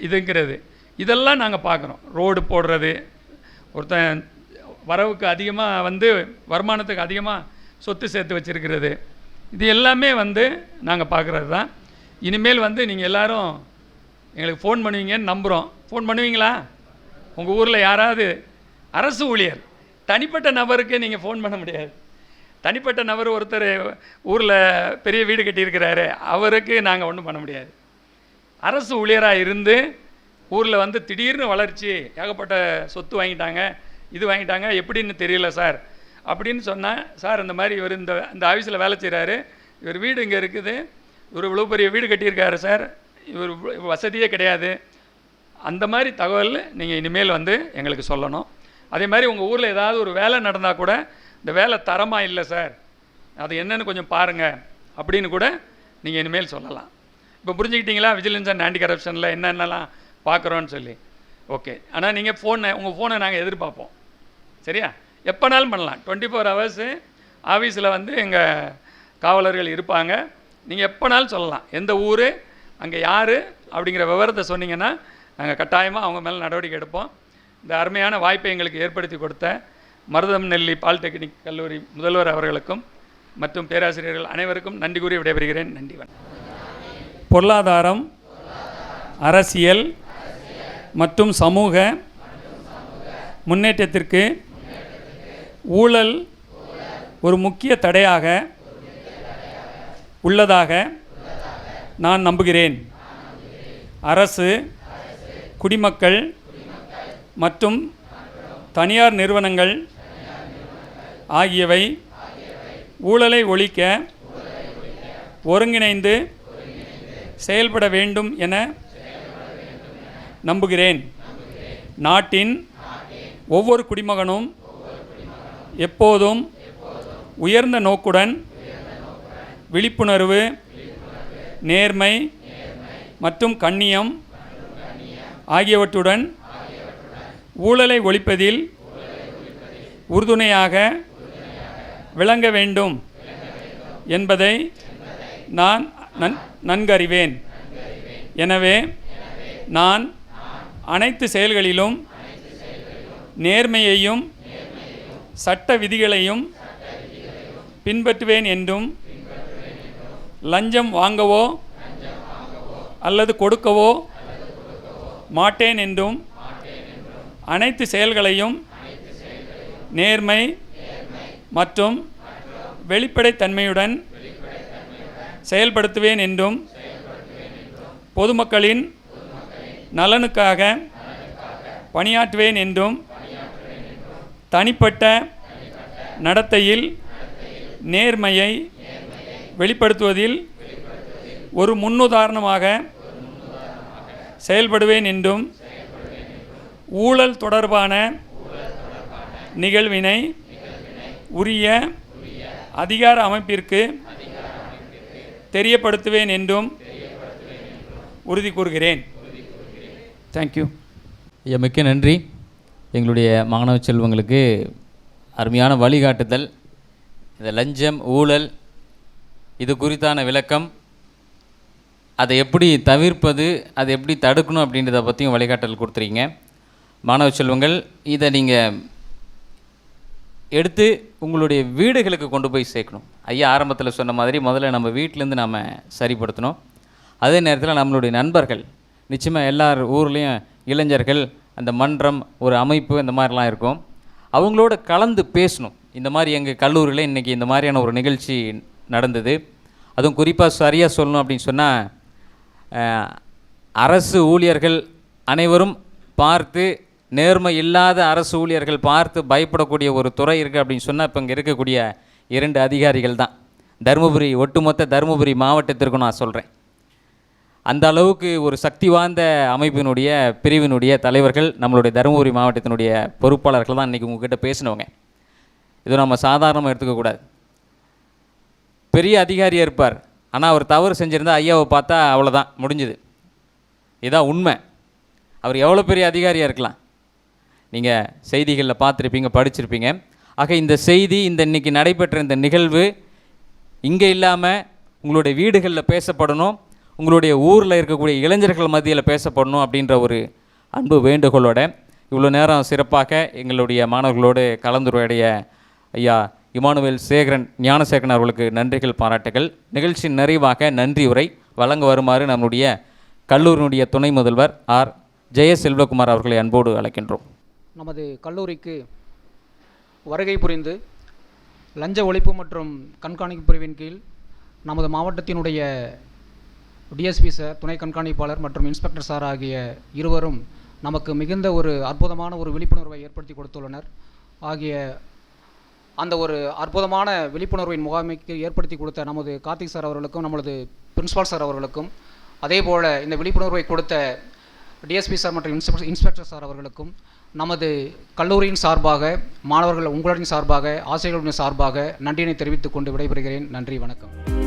இதுங்கிறது. இதெல்லாம் நாங்கள் பார்க்குறோம். ரோடு போடுறது, ஒருத்தன் வரவுக்கு அதிகமாக வந்து வருமானத்துக்கு அதிகமாக சொத்து சேர்த்து வச்சுருக்கிறது, இது எல்லாமே வந்து நாங்கள் பார்க்குறது தான். இனிமேல் வந்து நீங்கள் எல்லோரும் எங்களுக்கு ஃபோன் பண்ணுவீங்கன்னு நம்புகிறோம். ஃபோன் பண்ணுவீங்களா? உங்கள் ஊரில் யாராவது அரசு ஊழியர், தனிப்பட்ட நபருக்கு நீங்கள் ஃபோன் பண்ண முடியாது. தனிப்பட்ட நபர் ஒருத்தர் ஊரில் பெரிய வீடு கட்டியிருக்கிறாரு, அவருக்கு நாங்கள் ஒன்றும் பண்ண முடியாது. அரசு ஊழியராக இருந்து ஊரில் வந்து திடீர்னு வளர்ச்சி, ஏகப்பட்ட சொத்து வாங்கிட்டாங்க, இது வாங்கிட்டாங்க, எப்படின்னு தெரியல சார் அப்படின்னு சொன்னால், சார் இந்த மாதிரி இவர் இந்த ஆஃபீஸில் வேலை செய்கிறாரு, இவர் வீடு இங்கே இருக்குது, இவர் இவ்வளோ பெரிய வீடு கட்டியிருக்காரு சார், இவர் வசதியே கிடையாது, அந்த மாதிரி தகவல் நீங்கள் இனிமேல் வந்து எங்களுக்கு சொல்லணும். அதே மாதிரி உங்கள் ஊரில் ஏதாவது ஒரு வேலை நடந்தால் கூட, இந்த வேலை தரமாக இல்லை சார், அது என்னென்னு கொஞ்சம் பாருங்கள் அப்படின்னு கூட நீங்கள் இனிமேல் சொல்லலாம். இப்போ புரிஞ்சுக்கிட்டீங்களா விஜிலன்ஸ் அண்ட் ஆன்டி கரப்ஷனில் என்னென்னலாம் பார்க்குறோன்னு சொல்லி? ஓகே. ஆனால் நீங்கள் உங்கள் ஃபோனை நாங்கள் எதிர்பார்ப்போம், சரியா? எப்போனாலும் பண்ணலாம். 24 hours ஆஃபீஸில் வந்து எங்கள் காவலர்கள் இருப்பாங்க. நீங்கள் எப்போனாலும் சொல்லலாம், எந்த ஊர், அங்கே யார் அப்படிங்கிற விவரத்தை சொன்னீங்கன்னா நாங்கள் கட்டாயமாக அவங்க மேலே நடவடிக்கை எடுப்போம். இந்த அருமையான வாய்ப்பை எங்களுக்கு ஏற்படுத்தி கொடுத்த மருதம்நெல்லி பாலிடெக்னிக் கல்லூரி முதல்வர் அவர்களுக்கும் மற்றும் பேராசிரியர்கள் அனைவருக்கும் நன்றி கூறி விடைபெறுகிறேன். நன்றி. பொருளாதாரம், அரசியல் மற்றும் சமூக முன்னேற்றத்திற்கு ஊழல் ஒரு முக்கிய தடையாக உள்ளதாக நான் நம்புகிறேன். அரசு, குடிமக்கள் மற்றும் தனியார் நிறுவனங்கள் ஆகியவை ஊழலை ஒழிக்க ஒருங்கிணைந்து செயல்பட வேண்டும் என நம்புகிறேன். நாட்டின் ஒவ்வொரு குடிமகனும் எப்போதும் உயர்ந்த நோக்குடன், விழிப்புணர்வு, நேர்மை மற்றும் கண்ணியம் ஆகியவற்றுடன் ஊழலை ஒழிப்பதில் உறுதுணையாக விளங்க வேண்டும் என்பதை நான் நன்கறிவேன். எனவே நான் அனைத்து செயல்களிலும் நேர்மையையும் சட்ட விதிகளையும் பின்பற்றுவேன் என்றும், லஞ்சம் வாங்கவோ அல்லது கொடுக்கவோ மாட்டேன் என்றும், அனைத்து செயல்களையும் நேர்மை மற்றும் வெளிப்படைத்தன்மையுடன் செயல்படுத்துவேன் என்றும், பொதுமக்களின் நலனுக்காக பணியாற்றுவேன் என்றும், தனிப்பட்ட நடத்தையில் நேர்மையை வெளிப்படுத்துவதில் ஒரு முன்னுதாரணமாக செயல்படுவேன் என்றும், ஊழல் தொடர்பான நிகழ்வினை உரிய அதிகார அமைப்பிற்கு தெரியப்படுத்துவேன் என்றும் உறுதி கூறுகிறேன். தேங்க்யூ. ஐயா, மிக்க நன்றி. எங்களுடைய மாணவ செல்வங்களுக்கு அருமையான வழிகாட்டுதல், இந்த லஞ்சம், ஊழல் இது குறித்தான விளக்கம், அதை எப்படி தவிர்ப்பது, அதை எப்படி தடுக்கணும் அப்படின்றத பற்றியும் வழிகாட்டல் கொடுத்துறீங்க. மாணவ செல்வங்கள், இதை நீங்கள் எடுத்து உங்களுடைய வீடுகளுக்கு கொண்டு போய் சேர்க்கணும். ஐயா ஆரம்பத்தில் சொன்ன மாதிரி முதல்ல நம்ம வீட்டிலேருந்து நாம் சரிப்படுத்தணும். அதே நேரத்தில் நம்மளுடைய நண்பர்கள், நிச்சயமாக எல்லார் ஊர்லேயும் இளைஞர்கள், அந்த மன்றம், ஒரு அமைப்பு, இந்த மாதிரிலாம் இருக்கும், அவங்களோட கலந்து பேசணும். இந்த மாதிரி எங்கள் கல்லூரியில் இன்றைக்கி இந்த மாதிரியான ஒரு நிகழ்ச்சி நடந்தது. அதுவும் குறிப்பாக சரியாக சொல்லணும் அப்படின்னு சொன்னால், அரசு ஊழியர்கள் அனைவரும் பார்த்து, நேர்மை இல்லாத அரசு ஊழியர்கள் பார்த்து பயப்படக்கூடிய ஒரு துறை இருக்குது அப்படின்னு சொன்னால் இப்போ இங்கே இருக்கக்கூடிய 2 அதிகாரிகள் தான். தருமபுரி, ஒட்டுமொத்த தருமபுரி மாவட்டத்திற்கும் நான் சொல்கிறேன். அந்த அளவுக்கு ஒரு சக்தி வாய்ந்த அமைப்பினுடைய பிரிவினுடைய தலைவர்கள் நம்மளுடைய தருமபுரி மாவட்டத்தினுடைய பொறுப்பாளர்கள் தான் இன்றைக்கி உங்ககிட்ட பேசினவங்க. இது நம்ம சாதாரணமாக எடுத்துக்கக்கூடாது. பெரிய அதிகாரியாக இருப்பார், ஆனால் அவர் தவறு செஞ்சுருந்தால் ஐயாவை பார்த்தா அவ்வளோதான், முடிஞ்சுது. இதுதான் உண்மை. அவர் எவ்வளோ பெரிய அதிகாரியாக இருக்கலாம், நீங்கள் செய்திகளில் பார்த்துருப்பீங்க, படிச்சிருப்பீங்க. ஆக இந்த செய்தி, இன்னைக்கு நடைபெற்ற இந்த நிகழ்வு இங்கே இல்லாமல் உங்களுடைய வீடுகளில் பேசப்படணும், உங்களுடைய ஊரில் இருக்கக்கூடிய இளைஞர்கள் மத்தியில் பேசப்படணும் அப்படின்ற ஒரு அன்பு வேண்டுகோளோட இவ்வளோ நேரம் சிறப்பாக எங்களுடைய மாணவர்களோடு கலந்துரையாடிய ஐயா இமானுவேல் சேகரன், ஞானசேகரன் அவர்களுக்கு நன்றிகள், பாராட்டுகள். நிகழ்ச்சி நிறைவாக நன்றி உரை வழங்க வருமாறு நம்முடைய கல்லூரியினுடைய துணை முதல்வர் ஆர் ஜெயசெல்வகுமார் அவர்களை அன்போடு அழைக்கின்றோம். நமது கல்லூரிக்கு வருகை புரிந்து லஞ்ச ஒழிப்பு மற்றும் கண்காணிப்பு பிரிவின் கீழ் நமது மாவட்டத்தினுடைய டிஎஸ்பி சார், துணை கண்காணிப்பாளர் மற்றும் இன்ஸ்பெக்டர் சார் ஆகிய இருவரும் நமக்கு மிகுந்த ஒரு அற்புதமான ஒரு விழிப்புணர்வை ஏற்படுத்தி கொடுத்துள்ளனர். ஆகிய அந்த ஒரு அற்புதமான விழிப்புணர்வின் முகாமைக்கு ஏற்படுத்தி கொடுத்த நமது கார்த்திக் சார் அவர்களுக்கும் நமது பிரின்ஸ்பால் சார் அவர்களுக்கும், அதே போல் இந்த விழிப்புணர்வை கொடுத்த டிஎஸ்பி சார் மற்றும் இன்ஸ்பெக்டர் சார் அவர்களுக்கும் நமது கல்லூரியின் சார்பாக, மாணவர்கள் உங்களின் சார்பாக, ஆசிரியர்களின் சார்பாக நன்றியினை தெரிவித்துக் கொண்டு விடைபெறுகிறேன். நன்றி, வணக்கம்.